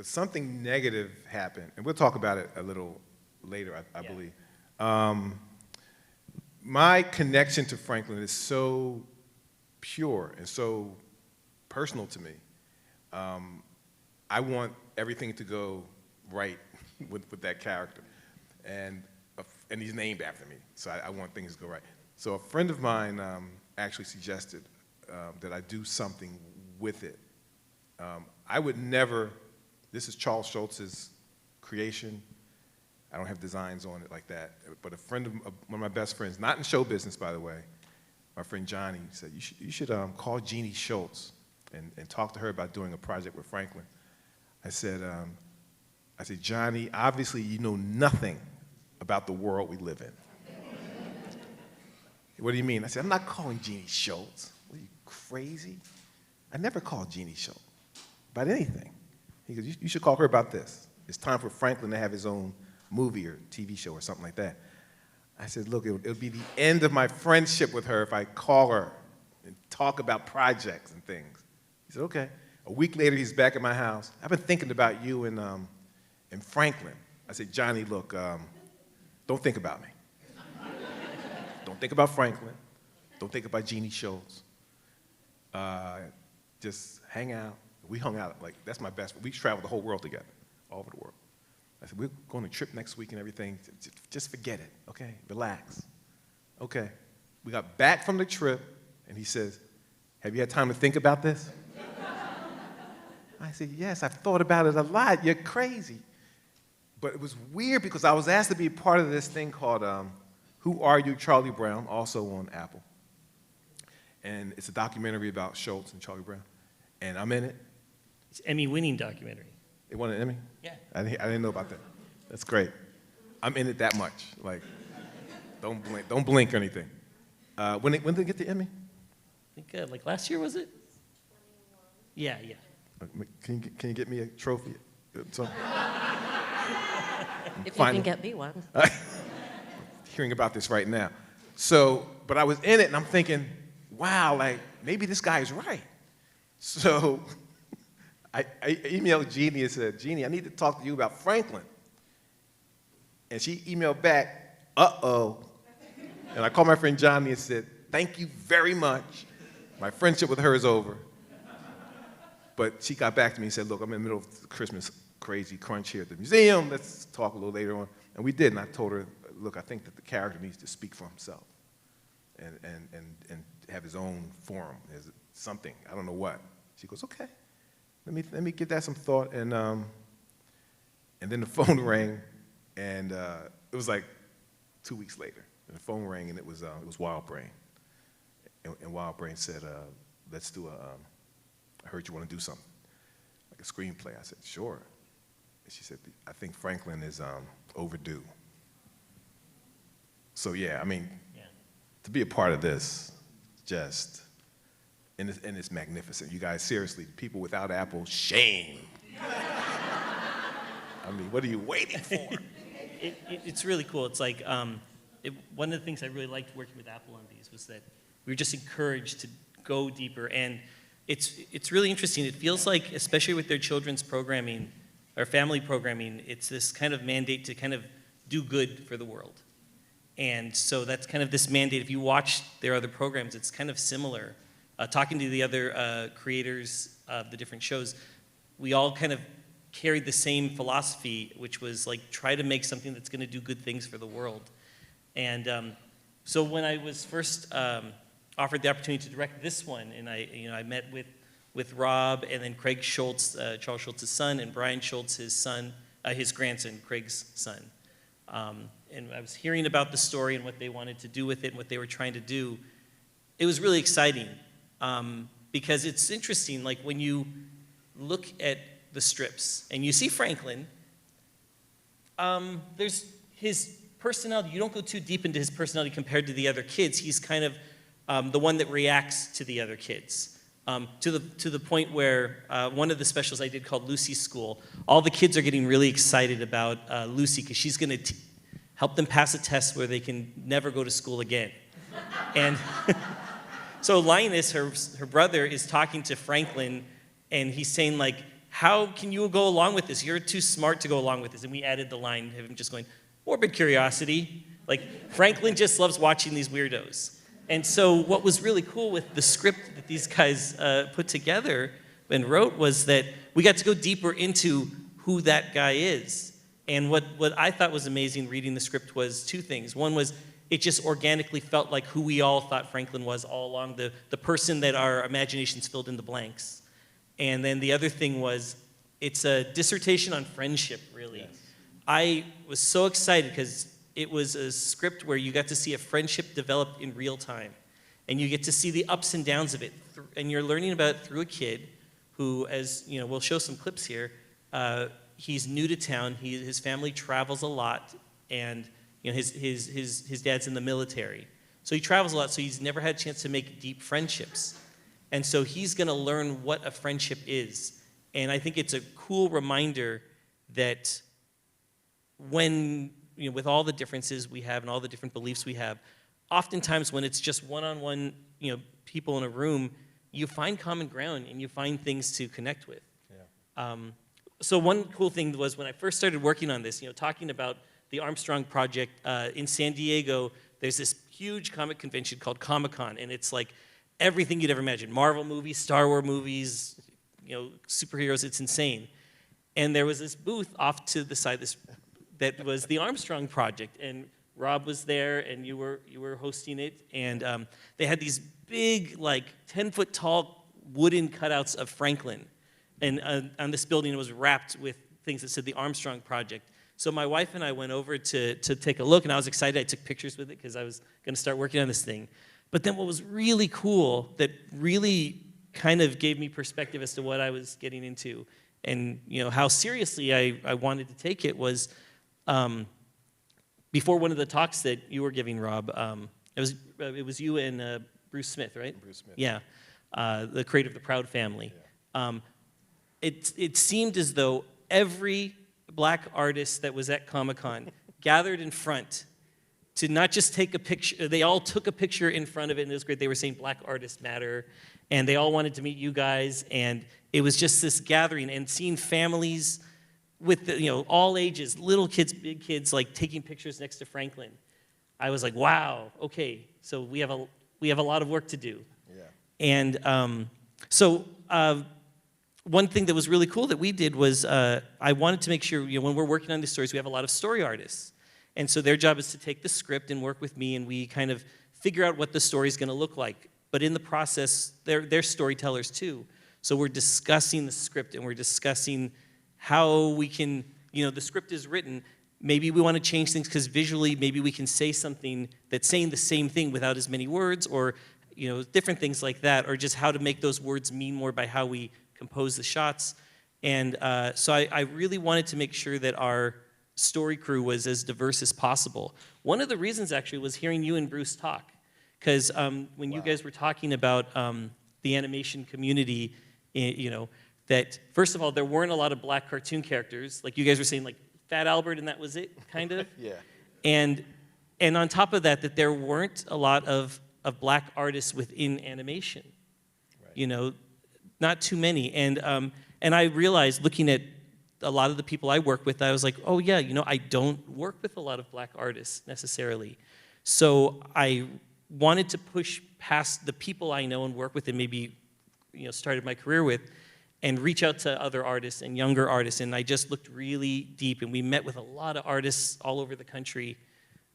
something negative happened. And we'll talk about it a little later, I believe. My connection to Franklin is so pure and so personal to me. I want everything to go right with that character. And he's named after me, so I want things to go right. So a friend of mine actually suggested that I do something with it. I would never, this is Charles Schulz's creation. I don't have designs on it like that, but one of my best friends, not in show business, by the way, my friend Johnny said, you should call Jeannie Schulz and talk to her about doing a project with Franklin. I said, Johnny, obviously you know nothing about the world we live in. What do you mean? I said, I'm not calling Jeannie Schulz. What are you, crazy? I never called Jeannie Schulz about anything. He goes, you should call her about this. It's time for Franklin to have his own movie or TV show or something like that. I said, look, it'll be the end of my friendship with her if I call her and talk about projects and things. He said, okay. A week later, he's back at my house. I've been thinking about you and Franklin. I said, Johnny, look, don't think about me. Don't think about Franklin. Don't think about Jeannie Schulz. Just hang out. We hung out, like, that's my best. We traveled the whole world together, all over the world. I said, we're going on a trip next week and everything. Just forget it, okay? Relax. Okay. We got back from the trip, and he says, have you had time to think about this? I said, yes, I've thought about it a lot. You're crazy. But it was weird because I was asked to be part of this thing called Who Are You, Charlie Brown, also on Apple. And it's a documentary about Schulz and Charlie Brown. And I'm in it. It's an Emmy-winning documentary. It won an Emmy? Yeah. I didn't know about that. That's great. I'm in it that much. Like, don't blink or anything. When did it get the Emmy? I think like last year, was it? 21. Yeah. Can you get me a trophy? If you can get me one. Hearing about this right now. So, but I was in it and I'm thinking, wow, like maybe this guy is right. So I emailed Jeannie and said, Jeannie, I need to talk to you about Franklin. And she emailed back, uh-oh. And I called my friend Johnny and said, thank you very much. My friendship with her is over. But she got back to me and said, look, I'm in the middle of the Christmas crazy crunch here at the museum. Let's talk a little later on. And we did, and I told her, look, I think that the character needs to speak for himself and have his own forum, something, I don't know what. She goes, okay, let me give that some thought. And then the phone rang, and it was like 2 weeks later. And the phone rang, and it was Wild Brain. And Wild Brain said, let's do I heard you want to do something, like a screenplay. I said, sure. And she said, I think Franklin is overdue. So yeah, I mean, to be a part of this, and it's magnificent. You guys, seriously, people without Apple, shame. I mean, what are you waiting for? It's really cool. It's like, one of the things I really liked working with Apple on these was that we were just encouraged to go deeper. And it's really interesting. It feels like, especially with their children's programming, or family programming, it's this kind of mandate to kind of do good for the world. And so that's kind of this mandate. If you watch their other programs, it's kind of similar. Talking to the other creators of the different shows, we all kind of carried the same philosophy, which was like try to make something that's going to do good things for the world. And so when I was first offered the opportunity to direct this one, and I met with Rob and then Craig Schulz, Charles Schulz's son, and Brian Schulz, his grandson, Craig's son. and I was hearing about the story and what they wanted to do with it and what they were trying to do, it was really exciting. Because it's interesting, like when you look at the strips and you see Franklin, there's his personality. You don't go too deep into his personality compared to the other kids. He's kind of the one that reacts to the other kids. To the point where one of the specials I did called Lucy's School, all the kids are getting really excited about Lucy because she's going to help them pass a test where they can never go to school again. And so Linus, her brother, is talking to Franklin, and he's saying, like, how can you go along with this? You're too smart to go along with this. And we added the line of him just going, morbid curiosity. Like, Franklin just loves watching these weirdos. And so what was really cool with the script that these guys put together and wrote was that we got to go deeper into who that guy is. And what I thought was amazing reading the script was two things. One was it just organically felt like who we all thought Franklin was all along, the person that our imaginations filled in the blanks. And then the other thing was it's a dissertation on friendship, really. Yes. I was so excited because it was a script where you got to see a friendship develop in real time. And you get to see the ups and downs of it. And you're learning about it through a kid who, as you know, we'll show some clips here, he's new to town, his family travels a lot, and you know, his dad's in the military. So he travels a lot, so he's never had a chance to make deep friendships. And so he's gonna learn what a friendship is. And I think it's a cool reminder that when, you know, with all the differences we have and all the different beliefs we have, oftentimes when it's just one-on-one, you know, people in a room, you find common ground and you find things to connect with. Yeah. So one cool thing was when I first started working on this, you know, talking about the Armstrong Project in San Diego, there's this huge comic convention called Comic-Con, and it's like everything you'd ever imagine. Marvel movies, Star Wars movies, you know, superheroes, it's insane. And there was this booth off to the side that was the Armstrong Project, and Rob was there, and you were hosting it, and they had these big, like 10-foot tall wooden cutouts of Franklin, and on this building it was wrapped with things that said the Armstrong Project. So my wife and I went over to take a look, and I was excited. I took pictures with it because I was going to start working on this thing. But then what was really cool that really kind of gave me perspective as to what I was getting into and you know how seriously I wanted to take it was before one of the talks that you were giving, Rob, it was you and Bruce Smith, right? Bruce Smith. Yeah, the creator of the Proud Family. Yeah. It seemed as though every black artist that was at Comic-Con gathered in front to not just take a picture, they all took a picture in front of it, and it was great. They were saying Black Artists Matter, and they all wanted to meet you guys, and it was just this gathering, and seeing families with, you know, all ages, little kids, big kids, like taking pictures next to Franklin. I was like, wow, okay, so we have a lot of work to do. Yeah. And one thing that was really cool that we did was I wanted to make sure, you know, when we're working on these stories, we have a lot of story artists. And so their job is to take the script and work with me, and we kind of figure out what the story's going to look like. But in the process, they're storytellers too. So we're discussing the script, and we're discussing how we can, you know, the script is written. Maybe we want to change things because visually maybe we can say something that's saying the same thing without as many words, or, you know, different things like that, or just how to make those words mean more by how we compose the shots. And so I really wanted to make sure that our story crew was as diverse as possible. One of the reasons actually was hearing you and Bruce talk, because when you guys were talking about the animation community, you know, that first of all, there weren't a lot of black cartoon characters. Like you guys were saying, like Fat Albert, and that was it, kind of. Yeah. And on top of that, that there weren't a lot of black artists within animation. Right. You know, not too many. And I realized, looking at a lot of the people I work with, I was like, oh yeah, you know, I don't work with a lot of black artists necessarily. So I wanted to push past the people I know and work with and maybe, you know, started my career with, and reach out to other artists and younger artists. And I just looked really deep, and we met with a lot of artists all over the country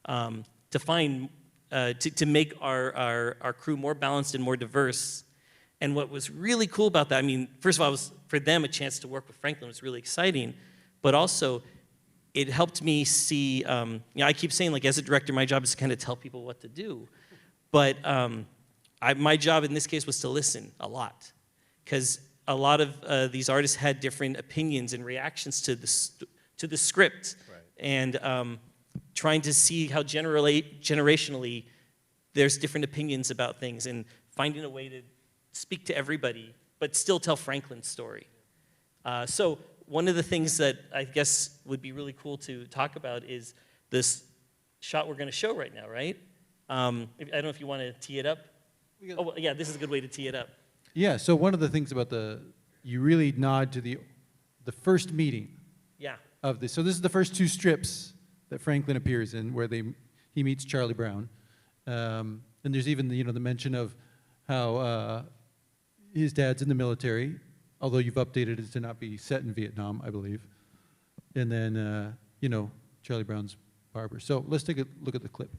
to find, to make our crew more balanced and more diverse. And what was really cool about that, I mean, first of all, it was for them a chance to work with Franklin was really exciting, but also it helped me see, I keep saying, like, as a director, my job is to kind of tell people what to do. But my job in this case was to listen a lot. Because a lot of these artists had different opinions and reactions to the script. Right. And trying to see how generationally there's different opinions about things, and finding a way to speak to everybody, but still tell Franklin's story. So one of the things that I guess would be really cool to talk about is this shot we're going to show right now, right? I don't know if you want to tee it up. Oh, well, yeah, this is a good way to tee it up. Yeah, so one of the things about you really nod to the first meeting Yeah. of this. So this is the first two strips that Franklin appears in, where he meets Charlie Brown. And there's even the mention of how his dad's in the military, although you've updated it to not be set in Vietnam, I believe. And then, Charlie Brown's barber. So let's take a look at the clip.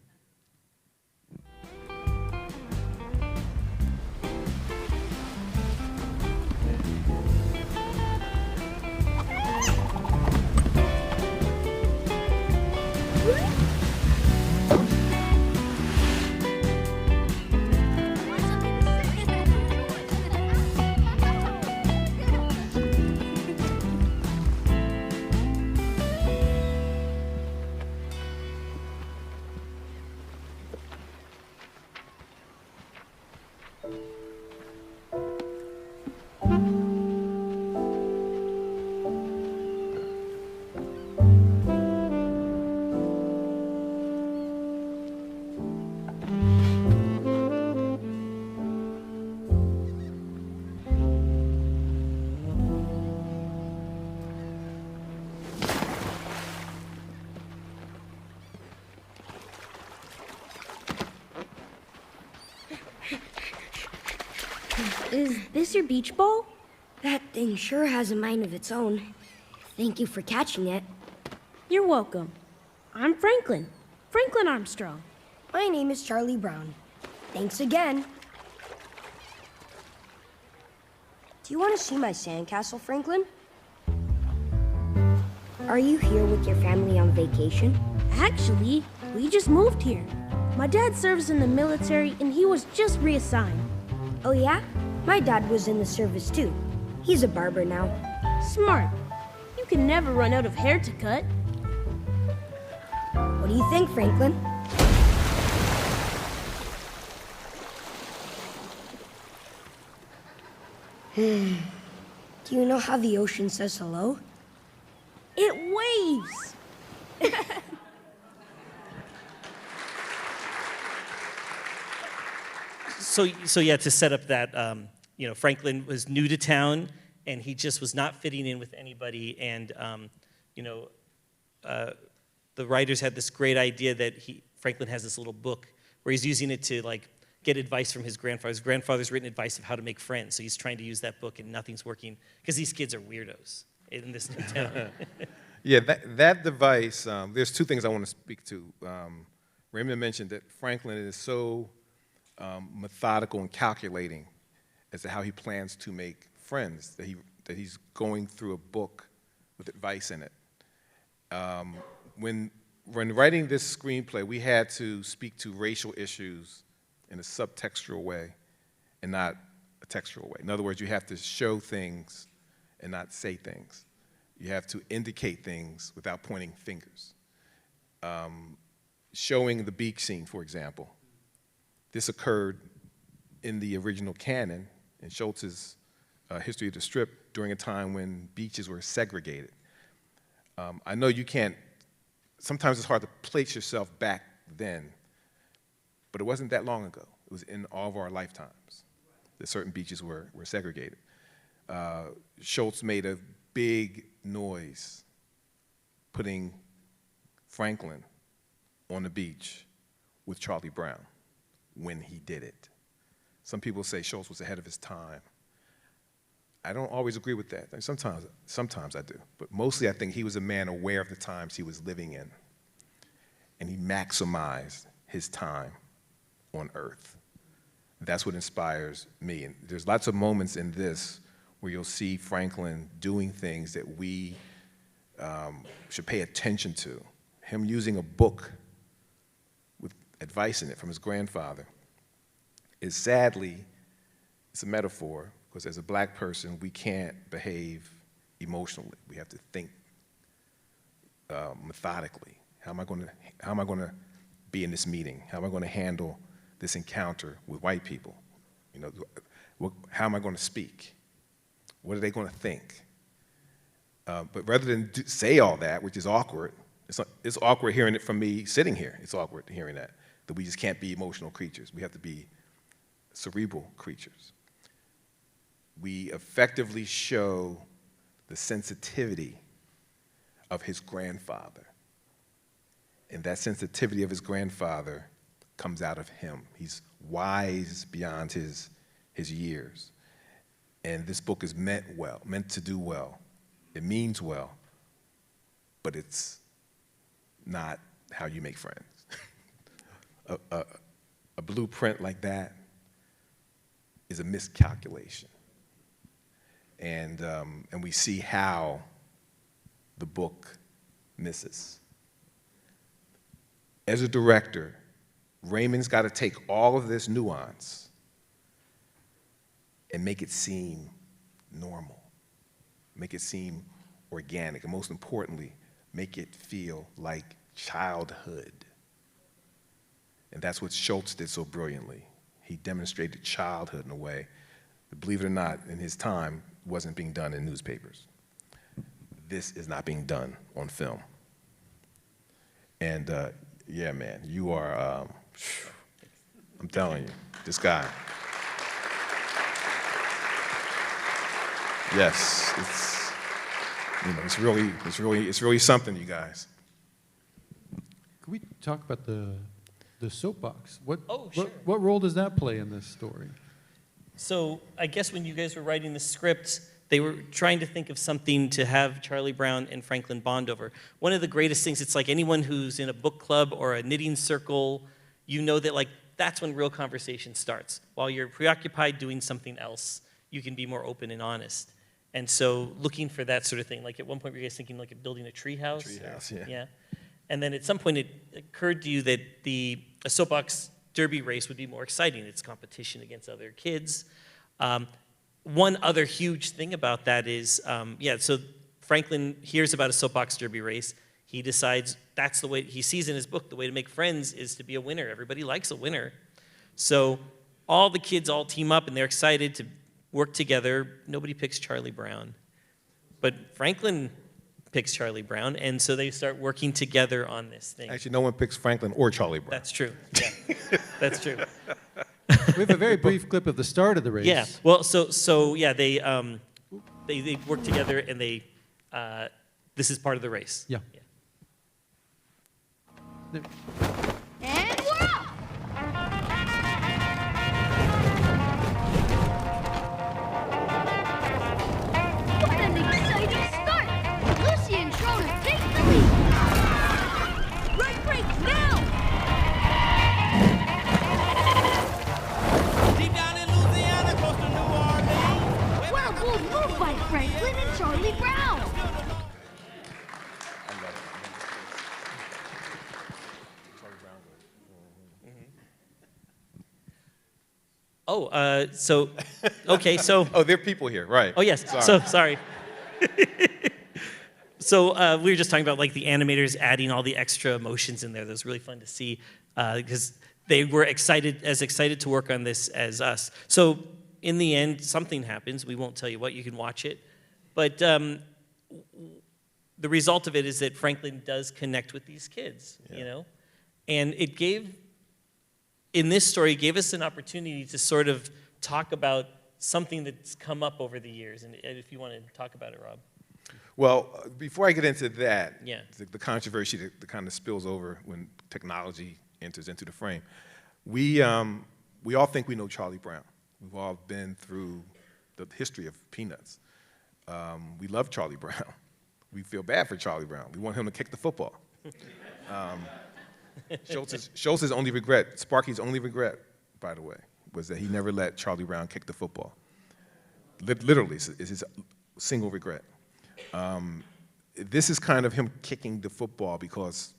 Is this your beach ball? That thing sure has a mind of its own. Thank you for catching it. You're welcome. I'm Franklin Armstrong. My name is Charlie Brown. Thanks again. Do you want to see my sandcastle, Franklin? Are you here with your family on vacation? Actually, we just moved here. My dad serves in the military and he was just reassigned. Oh yeah? My dad was in the service too. He's a barber now. Smart. You can never run out of hair to cut. What do you think, Franklin? Do you know how the ocean says hello? It waves. So yeah, to set up that, Franklin was new to town, and he just was not fitting in with anybody. And the writers had this great idea that Franklin has this little book where he's using it to get advice from his grandfather. His grandfather's written advice of how to make friends, so he's trying to use that book, and nothing's working because these kids are weirdos in this new town. Yeah, that device, there's two things I want to speak to. Raymond mentioned that Franklin is so methodical and calculating as to how he plans to make friends, that he's going through a book with advice in it. When writing this screenplay, we had to speak to racial issues in a subtextual way and not a textual way. In other words, you have to show things and not say things. You have to indicate things without pointing fingers. Showing the beach scene, for example. This occurred in the original canon, in Schulz's History of the Strip, during a time when beaches were segregated. I know you can't, sometimes it's hard to place yourself back then, but it wasn't that long ago. It was in all of our lifetimes that certain beaches were segregated. Schulz made a big noise putting Franklin on the beach with Charlie Brown when he did it. Some people say Schulz was ahead of his time. I don't always agree with that. Sometimes I do. But mostly I think he was a man aware of the times he was living in. And he maximized his time on Earth. That's what inspires me. And there's lots of moments in this where you'll see Franklin doing things that we should pay attention to. Him using a book with advice in it from his grandfather is sadly, it's a metaphor, because as a black person, we can't behave emotionally. We have to think methodically. How am I going to be in this meeting? How am I going to handle this encounter with white people? You know, how am I going to speak? What are they going to think? But rather than say all that, which is awkward, it's awkward hearing it from me sitting here. It's awkward hearing that we just can't be emotional creatures. We have to be cerebral creatures. We effectively show the sensitivity of his grandfather. And that sensitivity of his grandfather comes out of him. He's wise beyond his years. And this book is meant to do well. It means well, but it's not how you make friends. A blueprint like that is a miscalculation. And we see how the book misses. As a director, Raymond's got to take all of this nuance and make it seem normal, make it seem organic, and most importantly, make it feel like childhood. And that's what Schulz did so brilliantly. He demonstrated childhood in a way that, believe it or not, in his time, wasn't being done in newspapers. This is not being done on film. And yeah, man, you are, I'm telling you, this guy. Yes, it's really something, you guys. Could we talk about the soapbox? Oh, sure. What role does that play in this story? So I guess when you guys were writing the script, they were trying to think of something to have Charlie Brown and Franklin bond over. One of the greatest things, it's like anyone who's in a book club or a knitting circle, you know that like that's when real conversation starts. While you're preoccupied doing something else, you can be more open and honest. And so looking for that sort of thing, like at one point were you guys thinking like of building a treehouse? Treehouse, yeah. Yeah. And then at some point it occurred to you that a soapbox derby race would be more exciting. It's competition against other kids. One other huge thing about that is, so Franklin hears about a soapbox derby race. He decides that's the way, he sees in his book, the way to make friends is to be a winner. Everybody likes a winner. So all the kids all team up and they're excited to work together. Nobody picks Charlie Brown. But Franklin picks Charlie Brown, and so they start working together on this thing. Actually, no one picks Franklin or Charlie Brown. That's true. Yeah, that's true. We have a very brief clip of the start of the race. Yeah. Well, so yeah, they work together, and this is part of the race. Yeah. And we're off! What an exciting start! Lucy and Schroeder take the lead! Right brakes now! Deep down in Louisiana, close to New Orleans. What a bold move by Franklin and Charlie Brown! Okay, so. Oh, there are people here, right. Oh, yes, sorry. So we were just talking about like the animators adding all the extra emotions in there. That was really fun to see because they were excited to work on this as us. So in the end, something happens. We won't tell you what. You can watch it. But the result of it is that Franklin does connect with these kids, you know? And it in this story, gave us an opportunity to sort of talk about something that's come up over the years. And if you want to talk about it, Rob. Well, before I get into that, Yeah. the controversy that kind of spills over when technology enters into the frame, we all think we know Charlie Brown. We've all been through the history of Peanuts. We love Charlie Brown. We feel bad for Charlie Brown. We want him to kick the football. Schultz's only regret, Sparky's only regret, by the way, was that he never let Charlie Brown kick the football. Literally, it's his single regret. this is kind of him kicking the football because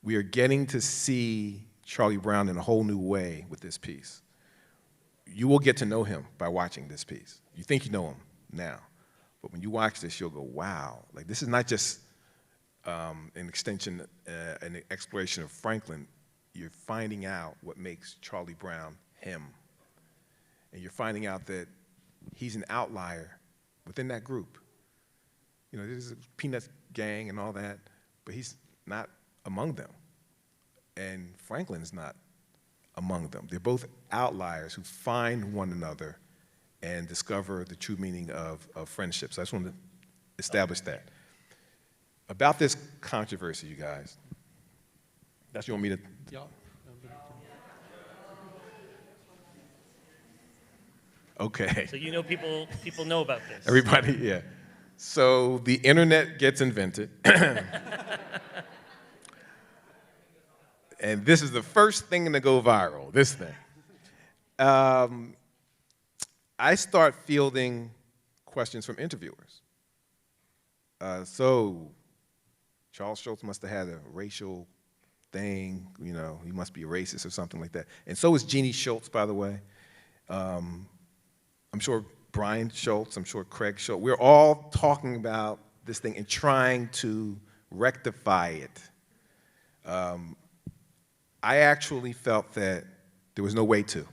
we are getting to see Charlie Brown in a whole new way with this piece. You will get to know him by watching this piece. You think you know him now, but when you watch this, you'll go, wow. Like, this is not just an extension, an exploration of Franklin. You're finding out what makes Charlie Brown him. And you're finding out that he's an outlier within that group. You know, there's a Peanuts gang and all that, but he's not among them. And Franklin's not among them. They're both outliers who find one another and discover the true meaning of friendship. So I just wanted to establish that. About this controversy, you guys, that's what you want me to... Yeah. Okay. So you know people know about this. Everybody, yeah. So the internet gets invented. And this is the first thing to go viral, this thing. I start fielding questions from interviewers. So Charles Schulz must have had a racial thing, you know, he must be a racist or something like that. And so is Jeannie Schulz, by the way. I'm sure Brian Schulz, I'm sure Craig Schulz. We're all talking about this thing and trying to rectify it. I actually felt that there was no way to.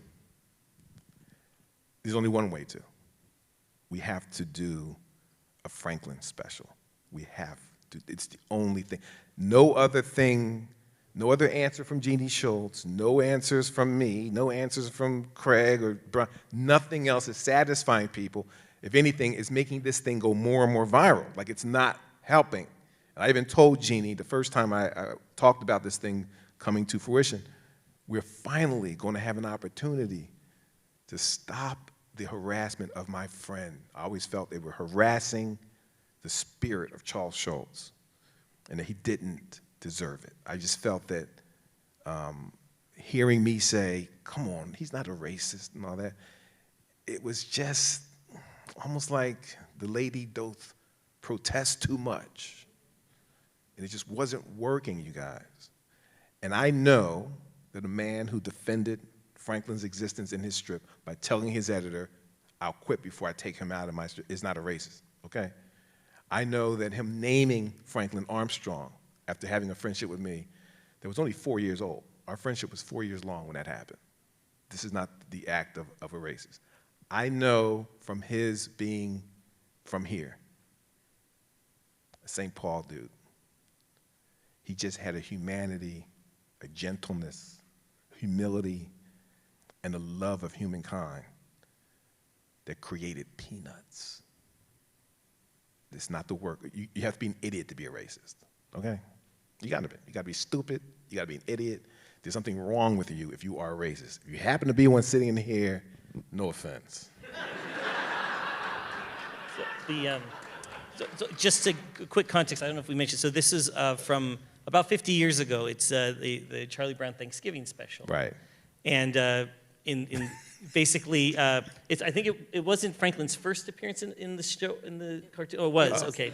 There's only one way to. We have to do a Franklin special. We have to. It's the only thing. No other thing, no other answer from Jeannie Schulz, no answers from me, no answers from Craig or Brian. Nothing else is satisfying people. If anything, it's making this thing go more and more viral. Like, it's not helping. I even told Jeannie the first time I talked about this thing coming to fruition, we're finally going to have an opportunity to stop the harassment of my friend. I always felt they were harassing the spirit of Charles Schulz and that he didn't deserve it. I just felt that hearing me say, come on, he's not a racist and all that, it was just almost like the lady doth protest too much. And it just wasn't working, you guys. And I know that a man who defended Franklin's existence in his strip by telling his editor, I'll quit before I take him out of my strip, is not a racist, okay? I know that him naming Franklin Armstrong after having a friendship with me that was only 4 years old. Our friendship was 4 years long when that happened. This is not the act of a racist. I know from his being from here, a St. Paul dude, he just had a humanity, a gentleness, humility, and a love of humankind that created Peanuts. It's not the work. You have to be an idiot to be a racist, okay? You gotta be. You gotta be stupid. You gotta be an idiot. There's something wrong with you if you are a racist. If you happen to be one sitting in here, no offense. So just a quick context, I don't know if we mentioned, so this is from about 50 years ago. It's the Charlie Brown Thanksgiving special. Right. And in basically, I think it wasn't Franklin's first appearance in the show, in the cartoon. Oh, it was, okay.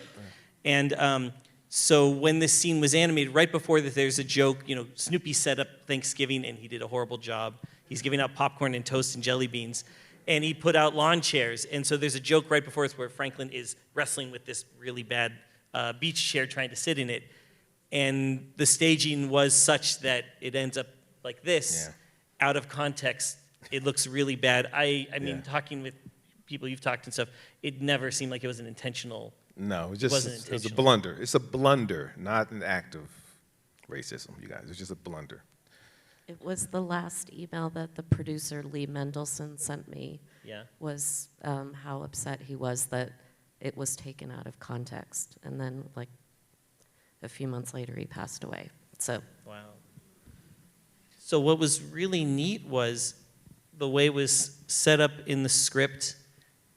And so when this scene was animated, right before that, there's a joke, you know, Snoopy set up Thanksgiving and he did a horrible job. He's giving out popcorn and toast and jelly beans. And he put out lawn chairs. And so there's a joke right before us where Franklin is wrestling with this really bad beach chair trying to sit in it. And the staging was such that it ends up like this. Yeah. Out of context, it looks really bad. I mean, talking with people you've talked and stuff, it never seemed like it was an intentional. No, it was a blunder. It's a blunder, not an act of racism, you guys. It's just a blunder. It was the last email that the producer, Lee Mendelson, sent me. Yeah. Was how upset he was that it was taken out of context. And then, like, a few months later, he passed away. So. Wow. So what was really neat was the way it was set up in the script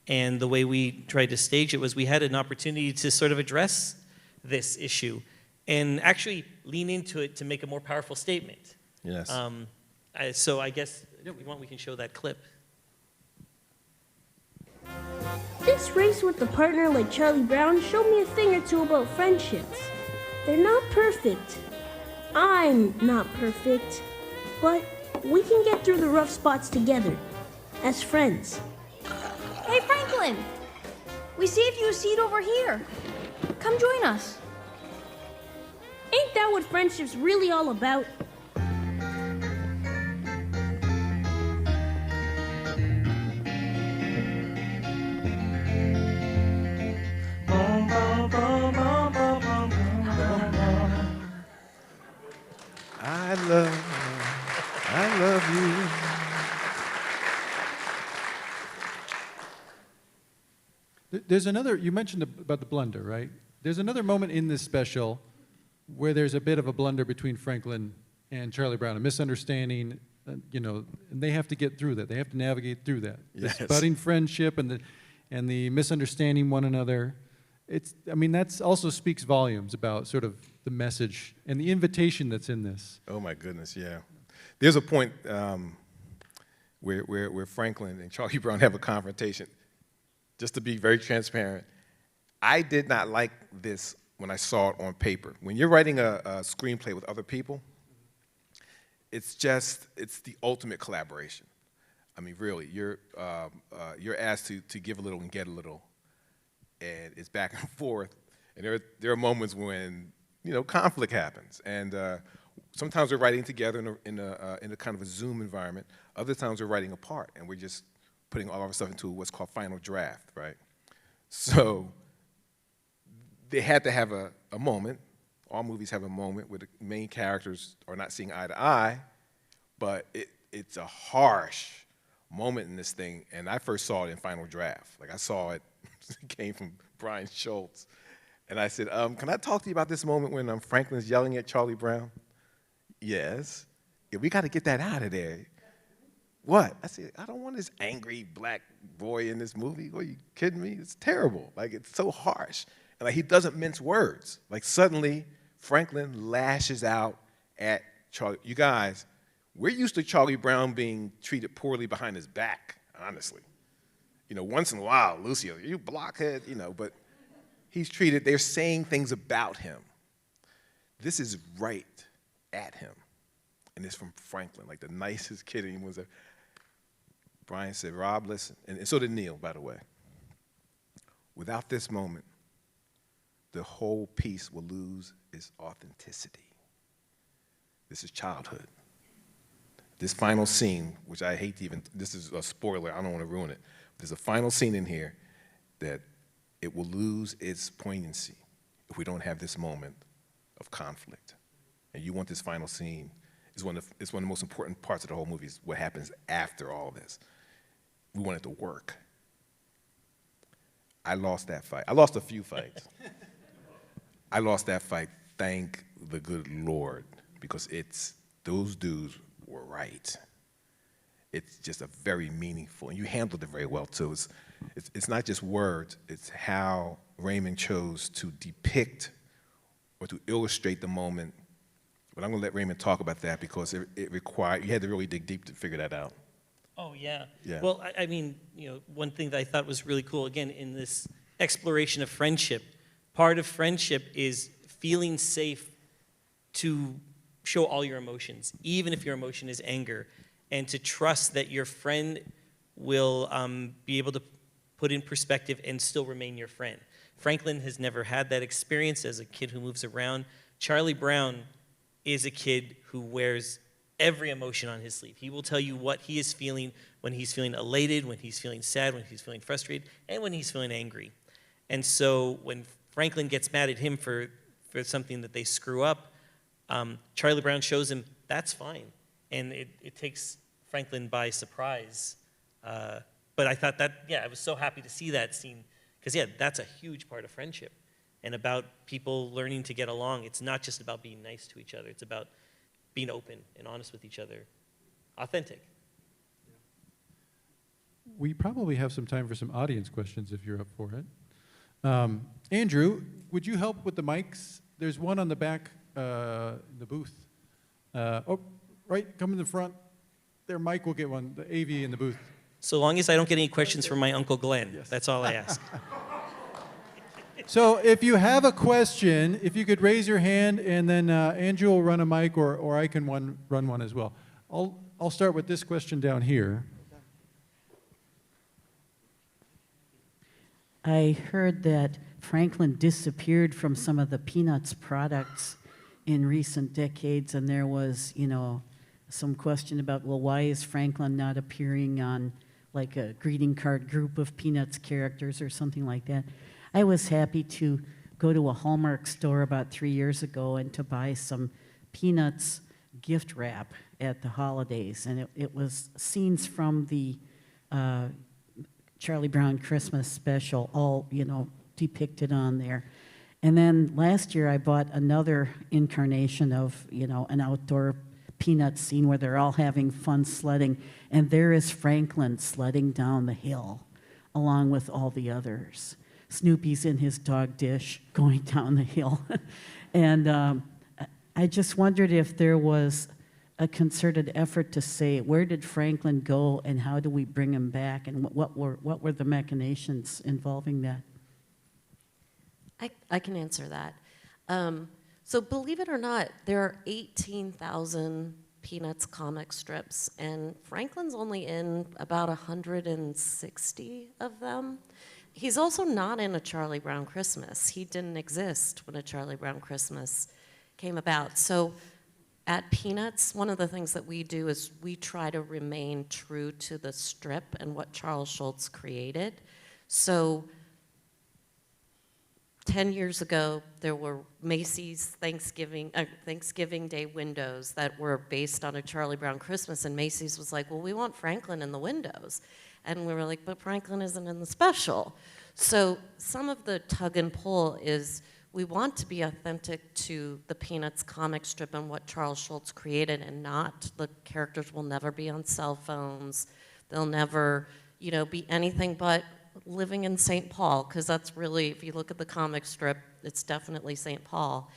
and the way we tried to stage it was we had an opportunity to sort of address this issue and actually lean into it to make a more powerful statement. Yes. So I guess if we want, we can show that clip. This race with a partner like Charlie Brown showed me a thing or two about friendships. They're not perfect. I'm not perfect. But we can get through the rough spots together, as friends. Hey, Franklin! We saved you a seat over here. Come join us. Ain't that what friendship's really all about? I love you. There's another, you mentioned about the blunder, right? There's another moment in this special where there's a bit of a blunder between Franklin and Charlie Brown, a misunderstanding, and they have to get through that. They have to navigate through that. Yes. This budding friendship and the misunderstanding one another. That also speaks volumes about sort of the message and the invitation that's in this. Oh my goodness, yeah. There's a point where Franklin and Charlie Brown have a confrontation. Just to be very transparent, I did not like this when I saw it on paper. When you're writing a screenplay with other people, it's the ultimate collaboration. I mean, really, you're asked to give a little and get a little, and it's back and forth. And there are moments when conflict happens, and sometimes we're writing together in a kind of a Zoom environment. Other times we're writing apart, and we're just putting all our stuff into what's called final draft, right? So they had to have a moment. All movies have a moment where the main characters are not seeing eye to eye, but it's a harsh moment in this thing, and I first saw it in final draft. Like, I saw it, it came from Brian Schulz, and I said, can I talk to you about this moment when Franklin's yelling at Charlie Brown? Yes. Yeah, we got to get that out of there. What? I said, I don't want this angry black boy in this movie. Are you kidding me? It's terrible. Like, it's so harsh. And he doesn't mince words. Like, suddenly, Franklin lashes out at Charlie. You guys, we're used to Charlie Brown being treated poorly behind his back, honestly. Once in a while, Lucio, you blockhead, but they're saying things about him. This is right at him. And it's from Franklin, like the nicest kid. And he was Brian said, Rob, listen, and so did Neil, by the way. Without this moment, the whole piece will lose its authenticity. This is childhood. This final scene, which I hate to this is a spoiler, I don't want to ruin it. There's a final scene in here that it will lose its poignancy if we don't have this moment of conflict. And you want this final scene. It's one of the most important parts of the whole movie is what happens after all this. We want it to work. I lost that fight. I lost a few fights. I lost that fight, thank the good Lord, because those dudes were right. It's just a very meaningful, and you handled it very well too. It's not just words, it's how Raymond chose to depict or to illustrate the moment. But I'm going to let Raymond talk about that because it required, you had to really dig deep to figure that out. Oh, yeah. Yeah. Well, one thing that I thought was really cool, again, in this exploration of friendship, part of friendship is feeling safe to show all your emotions, even if your emotion is anger, and to trust that your friend will be able to put in perspective and still remain your friend. Franklin has never had that experience as a kid who moves around. Charlie Brown is a kid who wears every emotion on his sleeve. He will tell you what he is feeling when he's feeling elated, when he's feeling sad, when he's feeling frustrated, and when he's feeling angry. And so when Franklin gets mad at him for something that they screw up, Charlie Brown shows him that's fine. And it takes Franklin by surprise. But I thought I was so happy to see that scene because, that's a huge part of friendship and about people learning to get along. It's not just about being nice to each other. It's about being open and honest with each other, authentic. We probably have some time for some audience questions if you're up for it. Andrew, would you help with the mics? There's one on the back, the booth. Right, come in the front. There, Mike will get one, the AV in the booth. So long as I don't get any questions from my Uncle Glenn, that's all I ask. So if you have a question, if you could raise your hand, and then Andrew will run a mic, or I can run one as well. I'll start with this question down here. I heard that Franklin disappeared from some of the Peanuts products in recent decades, and there was, some question about, well, why is Franklin not appearing on like a greeting card group of Peanuts characters or something like that? I was happy to go to a Hallmark store about 3 years ago and to buy some Peanuts gift wrap at the holidays, and it was scenes from the Charlie Brown Christmas special, all depicted on there. And then last year I bought another incarnation of an outdoor Peanuts scene where they're all having fun sledding, and there is Franklin sledding down the hill along with all the others. Snoopy's in his dog dish going down the hill. And I just wondered if there was a concerted effort to say, where did Franklin go and how do we bring him back, and what were the machinations involving that? I can answer that. So believe it or not, there are 18,000 Peanuts comic strips, and Franklin's only in about 160 of them. He's also not in A Charlie Brown Christmas. He didn't exist when A Charlie Brown Christmas came about. So at Peanuts, one of the things that we do is we try to remain true to the strip and what Charles Schulz created. So 10 years ago, there were Macy's Thanksgiving Day windows that were based on A Charlie Brown Christmas, and Macy's was like, well, we want Franklin in the windows. And we were like, but Franklin isn't in the special. So some of the tug and pull is we want to be authentic to the Peanuts comic strip and what Charles Schulz created, and not, the characters will never be on cell phones. They'll never, be anything but living in St. Paul, because that's really, if you look at the comic strip, it's definitely St. Paul.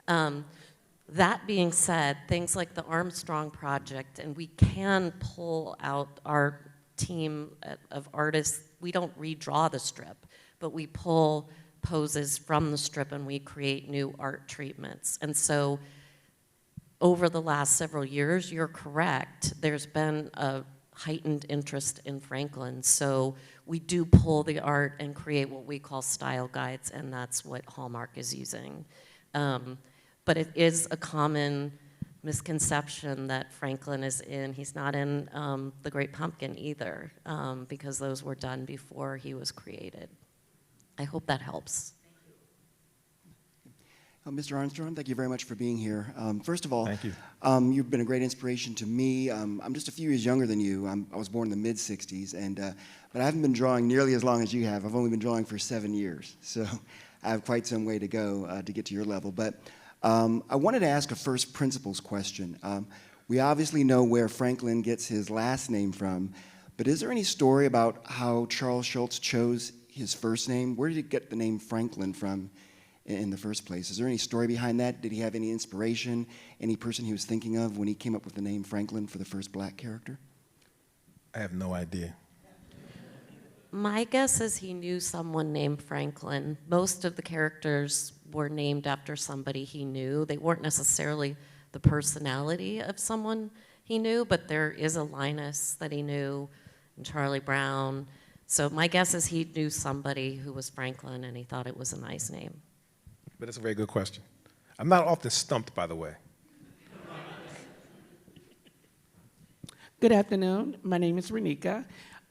That being said, things like the Armstrong Project, and we can pull out our team of artists. We don't redraw the strip, but we pull poses from the strip and we create new art treatments. And so over the last several years, you're correct, there's been a heightened interest in Franklin. So we do pull the art and create what we call style guides, and that's what Hallmark is using. But it is a common misconception that Franklin is in. He's not in The Great Pumpkin either, because those were done before he was created. I hope that helps. Mr. Armstrong, thank you very much for being here. First of all, Thank you. You've been a great inspiration to me. I'm just a few years younger than you. I was born in the mid-'60s, but I haven't been drawing nearly as long as you have. I've only been drawing for 7 years, so I have quite some way to go to get to your level. But I wanted to ask a first principles question. We obviously know where Franklin gets his last name from, but is there any story about how Charles Schulz chose his first name? Where did he get the name Franklin from in the first place? Is there any story behind that? Did he have any inspiration, any person he was thinking of when he came up with the name Franklin for the first black character? I have no idea. My guess is he knew someone named Franklin. Most of the characters were named after somebody he knew. They weren't necessarily the personality of someone he knew, but there is a Linus that he knew, and Charlie Brown. So my guess is he knew somebody who was Franklin, and he thought it was a nice name. But it's a very good question. I'm not often stumped, by the way. Good afternoon. My name is Renika,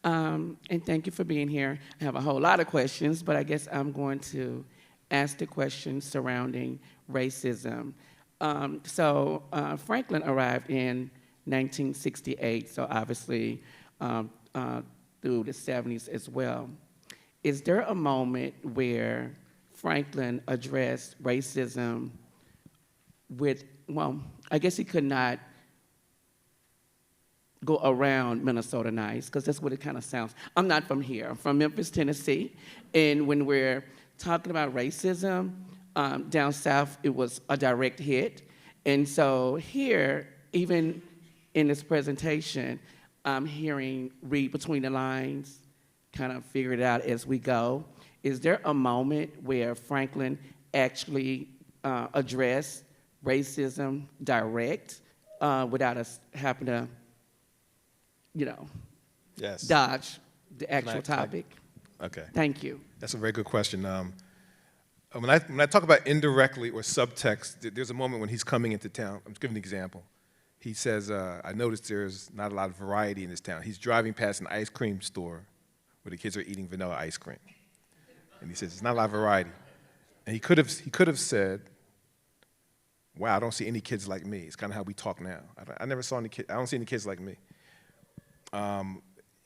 and thank you for being here. I have a whole lot of questions, but I guess I'm going to ask the questions surrounding racism. Franklin arrived in 1968, so obviously through the 70s as well. Is there a moment where Franklin addressed racism with, well, I guess he could not go around Minnesota nice, because that's what it kind of sounds. I'm not from here. I'm from Memphis, Tennessee, and when we're talking about racism, down south, it was a direct hit. And so here, even in this presentation, I'm hearing read between the lines, kind of figure it out as we go. Is there a moment where Franklin actually addressed racism direct without us having to, Yes. dodge the Can actual I- topic? Okay. Thank you. That's a very good question. When I talk about indirectly or subtext, there's a moment when he's coming into town. I'm just giving an example. He says, I noticed there's not a lot of variety in this town. He's driving past an ice cream store where the kids are eating vanilla ice cream. And he says, there's not a lot of variety. And he could have said, wow, I don't see any kids like me. It's kind of how we talk now. I never saw any kids. I don't see any kids like me.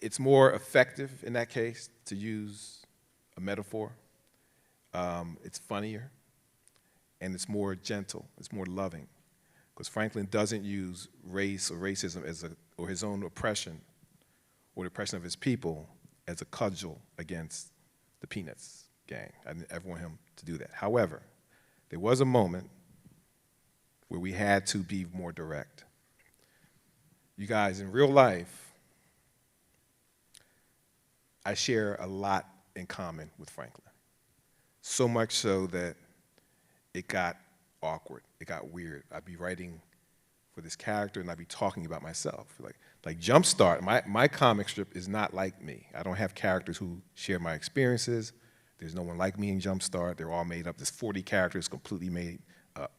It's more effective in that case to use a metaphor. It's funnier, and it's more gentle. It's more loving, because Franklin doesn't use race or racism or his own oppression or the oppression of his people as a cudgel against the Peanuts gang. I never want him to do that. However, there was a moment where we had to be more direct. You guys, in real life, I share a lot in common with Franklin. So much so that it got awkward, it got weird. I'd be writing for this character and I'd be talking about myself. Like JumpStart, my comic strip is not like me. I don't have characters who share my experiences. There's no one like me in JumpStart. They're all made up. There's 40 characters completely made up.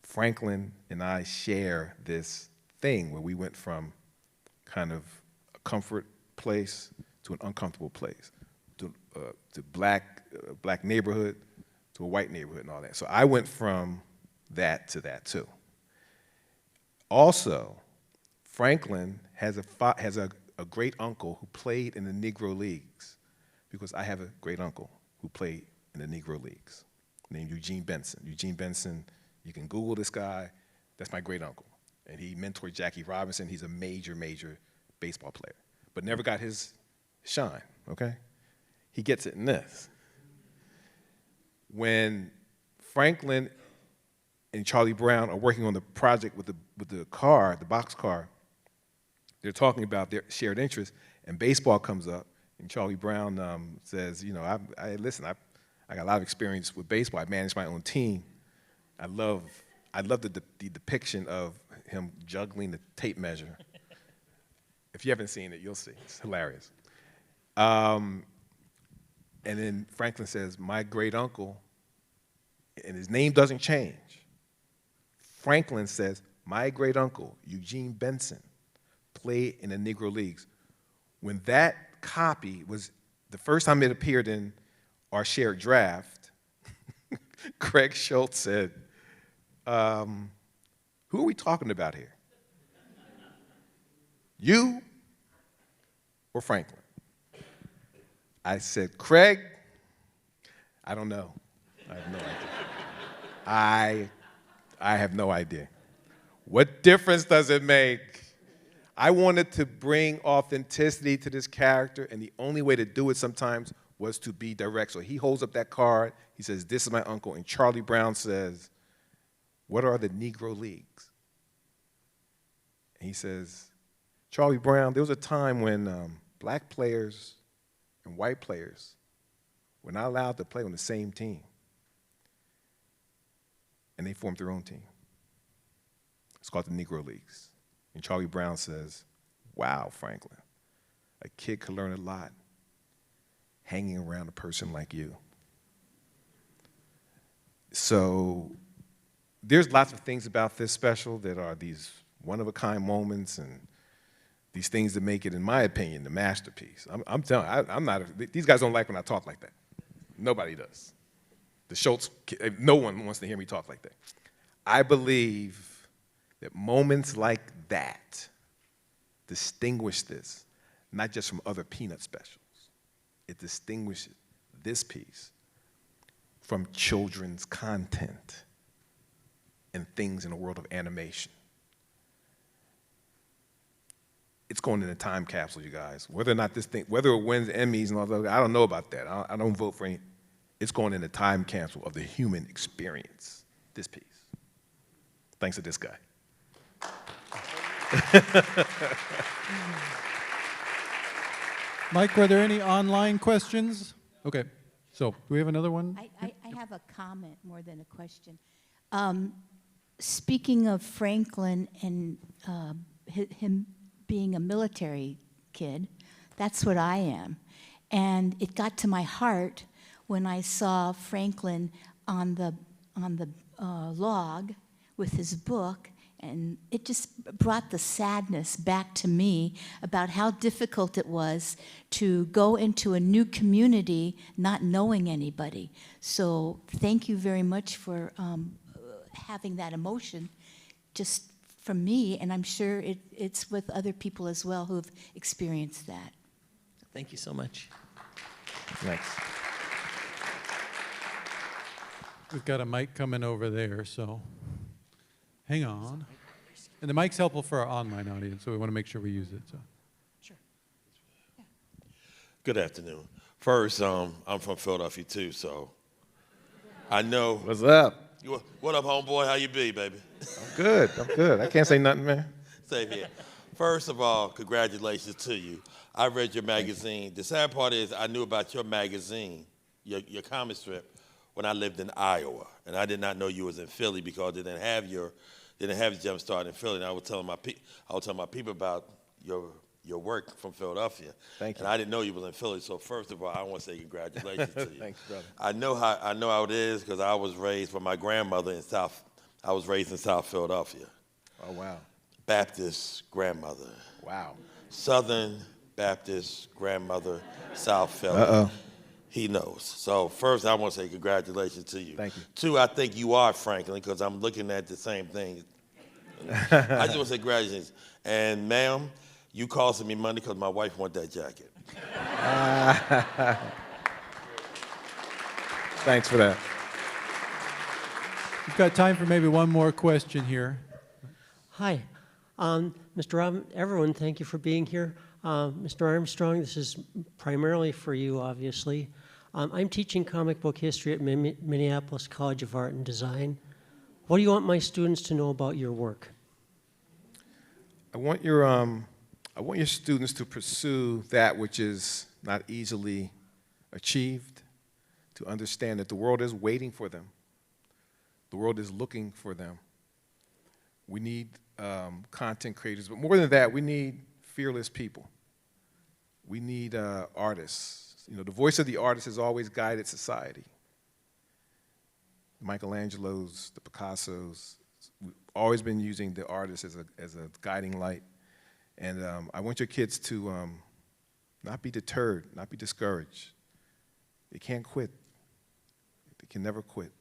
Franklin and I share this thing where we went from kind of a comfort place to an uncomfortable place, to black neighborhood to a white neighborhood and all that. So I went from that to that too. Also, Franklin has a great uncle who played in the Negro Leagues, because I have a great uncle who played in the Negro Leagues named Eugene Benson. Eugene Benson, you can Google this guy. That's my great uncle. And he mentored Jackie Robinson. He's a major, major baseball player, but never got his shine, okay? He gets it in this. When Franklin and Charlie Brown are working on the project with the car, the box car, they're talking about their shared interests, and baseball comes up, and Charlie Brown says, listen, I got a lot of experience with baseball. I managed my own team. I love the depiction of him juggling the tape measure. If you haven't seen it, you'll see. It's hilarious. And then Franklin says, my great uncle, and his name doesn't change. Franklin says, my great uncle, Eugene Benson, played in the Negro Leagues. When that copy was the first time it appeared in our shared draft, Craig Schulz said, who are we talking about here? You or Franklin? I said, Craig, I don't know. I have no idea. I have no idea. What difference does it make? I wanted to bring authenticity to this character, and the only way to do it sometimes was to be direct. So he holds up that card. He says, this is my uncle. And Charlie Brown says, what are the Negro Leagues? And he says, Charlie Brown, there was a time when black players and white players were not allowed to play on the same team. And they formed their own team. It's called the Negro Leagues. And Charlie Brown says, wow, Franklin, a kid could learn a lot hanging around a person like you. So there's lots of things about this special that are these one-of-a-kind moments and these things that make it, in my opinion, the masterpiece. I'm telling you, these guys don't like when I talk like that. Nobody does. The Schulz, no one wants to hear me talk like that. I believe that moments like that distinguish this, not just from other Peanut specials. It distinguishes this piece from children's content and things in the world of animation. It's going in a time capsule, you guys. Whether or not this thing, whether it wins Emmys and all that, I don't know about that. I don't vote for any. It's going in a time capsule of the human experience, this piece. Thanks to this guy. Mike, were there any online questions? Okay, so do we have another one? I have a comment more than a question. Speaking of Franklin and him being a military kid, that's what I am. And it got to my heart when I saw Franklin on the log with his book, and it just brought the sadness back to me about how difficult it was to go into a new community not knowing anybody. So thank you very much for having that emotion just from me, and I'm sure it's with other people as well who have experienced that. Thank you so much. Thanks. We've got a mic coming over there, so hang on. And the mic's helpful for our online audience, so we want to make sure we use it. So. Sure. Yeah. Good afternoon. First, I'm from Philadelphia too, so I know. What's up? What up, homeboy? How you be, baby? I'm good. I'm good. I can't say nothing, man. Same here. First of all, congratulations to you. I read your magazine. The sad part is I knew about your magazine, your comic strip, when I lived in Iowa, and I did not know you was in Philly because they didn't have JumpStart in Philly. And I was telling my people about your work from Philadelphia. Thank you. And I didn't know you was in Philly. So first of all, I want to say congratulations to you. Thanks, brother. I know how it is because I was raised by my grandmother in South. I was raised in South Philadelphia. Oh, wow. Baptist grandmother. Wow. Southern Baptist grandmother, South Philly. Uh-oh. He knows. So first, I want to say congratulations to you. Thank you. Two, I think you are Franklin because I'm looking at the same thing. I just want to say congratulations. And ma'am, you costing me money because my wife want that jacket. Thanks for that. We've got time for maybe one more question here. Hi. Mr. Robb, everyone, thank you for being here. Mr. Armstrong, this is primarily for you, obviously. I'm teaching comic book history at Minneapolis College of Art and Design. What do you want my students to know about your work? I want your students to pursue that which is not easily achieved, to understand that the world is waiting for them. The world is looking for them. We need content creators, but more than that, we need fearless people. We need artists. You know, the voice of the artist has always guided society. Michelangelo's, the Picasso's, we've always been using the artist as a guiding light. And I want your kids to not be deterred, not be discouraged. They can't quit. They can never quit.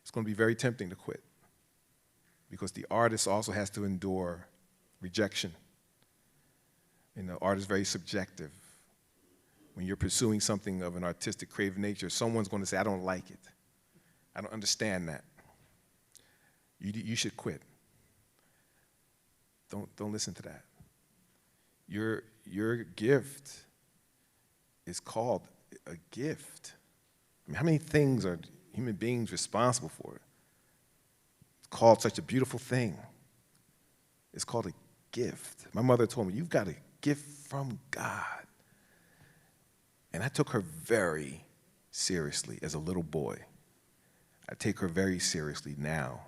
It's going to be very tempting to quit because the artist also has to endure rejection. You know, art is very subjective. When you're pursuing something of an artistic, creative nature, someone's going to say, I don't like it. I don't understand that. You should quit. Don't listen to that. Your gift is called a gift. I mean, how many things are human beings responsible for? It's called such a beautiful thing. It's called a gift. My mother told me, you've got a gift from God. And I took her very seriously as a little boy. I take her very seriously now.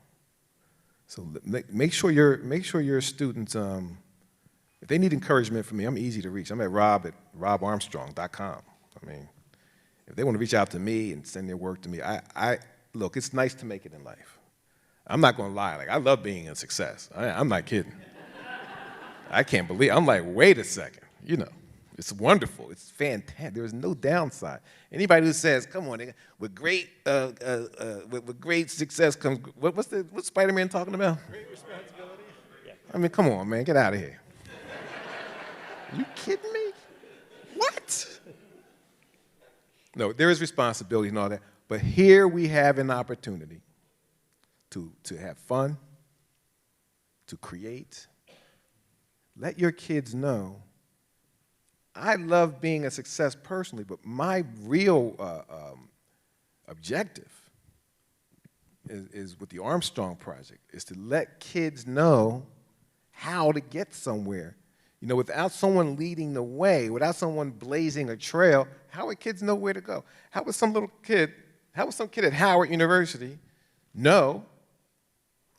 So make sure your students, if they need encouragement from me, I'm easy to reach. I'm at robbarmstrong.com. I mean, if they want to reach out to me and send their work to me, look, it's nice to make it in life. I'm not going to lie. Like, I love being a success. I'm not kidding. I can't believe I'm like, wait a second. You know, it's wonderful. It's fantastic. There's no downside. Anybody who says, come on, with great success comes, what's Spider-Man talking about? Great responsibility. Yeah. I mean, come on, man, get out of here. Are you kidding me? What? No, there is responsibility and all that, but here we have an opportunity to have fun, to create. Let your kids know, I love being a success personally, but my real objective is with the Armstrong Project, is to let kids know how to get somewhere. You know, without someone leading the way, without someone blazing a trail, how would kids know where to go? How would some kid at Howard University know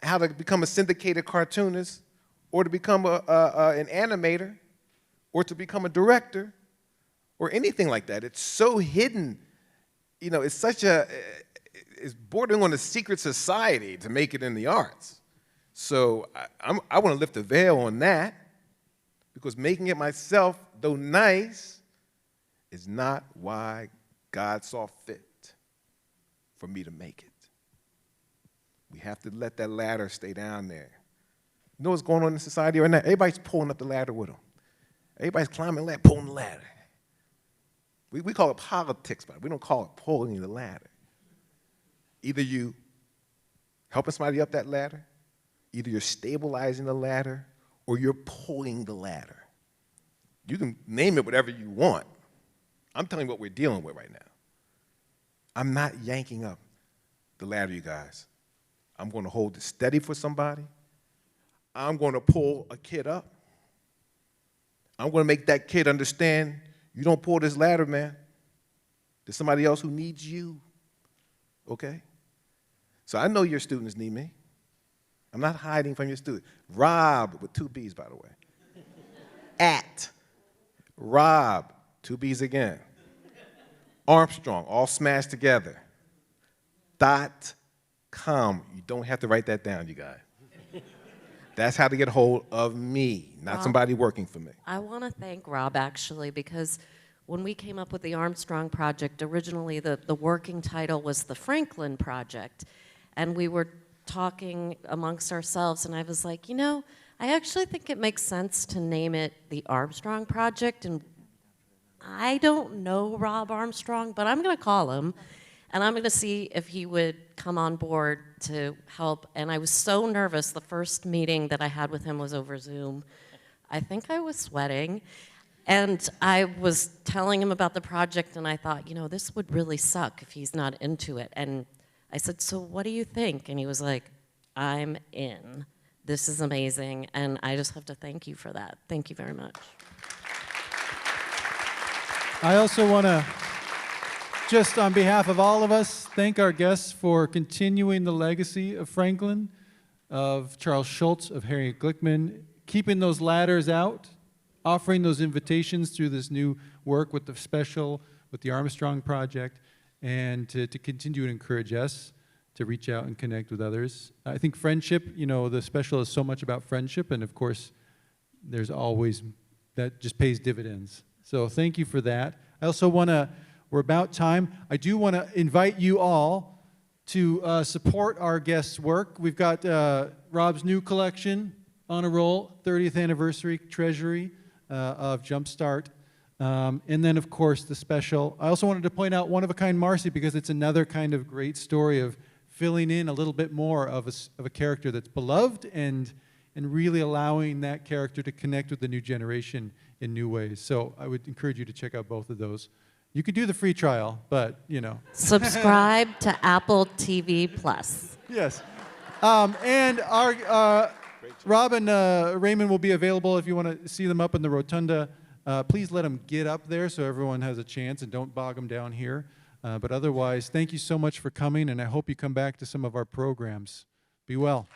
how to become a syndicated cartoonist, or to become an animator, or to become a director, or anything like that? It's so hidden. You know, it's bordering on a secret society to make it in the arts. So I want to lift the veil on that, because making it myself, though nice, is not why God saw fit for me to make it. We have to let that ladder stay down there. You know what's going on in society right now? Everybody's pulling up the ladder with them. Everybody's climbing the ladder, pulling the ladder. We call it politics, but we don't call it pulling the ladder. Either you helping somebody up that ladder, either you're stabilizing the ladder, or you're pulling the ladder. You can name it whatever you want. I'm telling you what we're dealing with right now. I'm not yanking up the ladder, you guys. I'm going to hold it steady for somebody. I'm going to pull a kid up. I'm going to make that kid understand, you don't pull this ladder, man. There's somebody else who needs you, okay? So I know your students need me. I'm not hiding from your students. Robb, with 2 B's, by the way. At Robb, 2 B's again. Armstrong, all smashed together. .com. You don't have to write that down, you guys. That's how to get a hold of me, not somebody working for me. I want to thank Robb, actually, because when we came up with the Armstrong Project, originally the working title was the Franklin Project. And we were talking amongst ourselves, and I was like, you know, I actually think it makes sense to name it the Armstrong Project. And I don't know Robb Armstrong, but I'm going to call him. And I'm going to see if he would come on board to help. And I was so nervous. The first meeting that I had with him was over Zoom. I think I was sweating. And I was telling him about the project, and I thought, you know, this would really suck if he's not into it. And I said, so what do you think? And he was like, I'm in. This is amazing. And I just have to thank you for that. Thank you very much. I also want to, just on behalf of all of us, thank our guests for continuing the legacy of Franklin, of Charles Schulz, of Harriet Glickman, keeping those ladders out, offering those invitations through this new work with the special, with the Armstrong Project, and to continue to encourage us to reach out and connect with others. I think friendship, you know, the special is so much about friendship, and of course, there's always, that just pays dividends. So thank you for that. I also want to, we're about time. I do want to invite you all to support our guests' work. We've got Robb's new collection on a roll, 30th anniversary treasury of JumpStart. And then, of course, the special. I also wanted to point out One of a Kind Marcy, because it's another kind of great story of filling in a little bit more of a character that's beloved and really allowing that character to connect with the new generation in new ways. So I would encourage you to check out both of those. You could do the free trial, but, you know. Subscribe to Apple TV Plus. Yes. And our Robb and Raymond will be available if you want to see them up in the rotunda. Please let them get up there so everyone has a chance, and don't bog them down here. But otherwise, thank you so much for coming, and I hope you come back to some of our programs. Be well.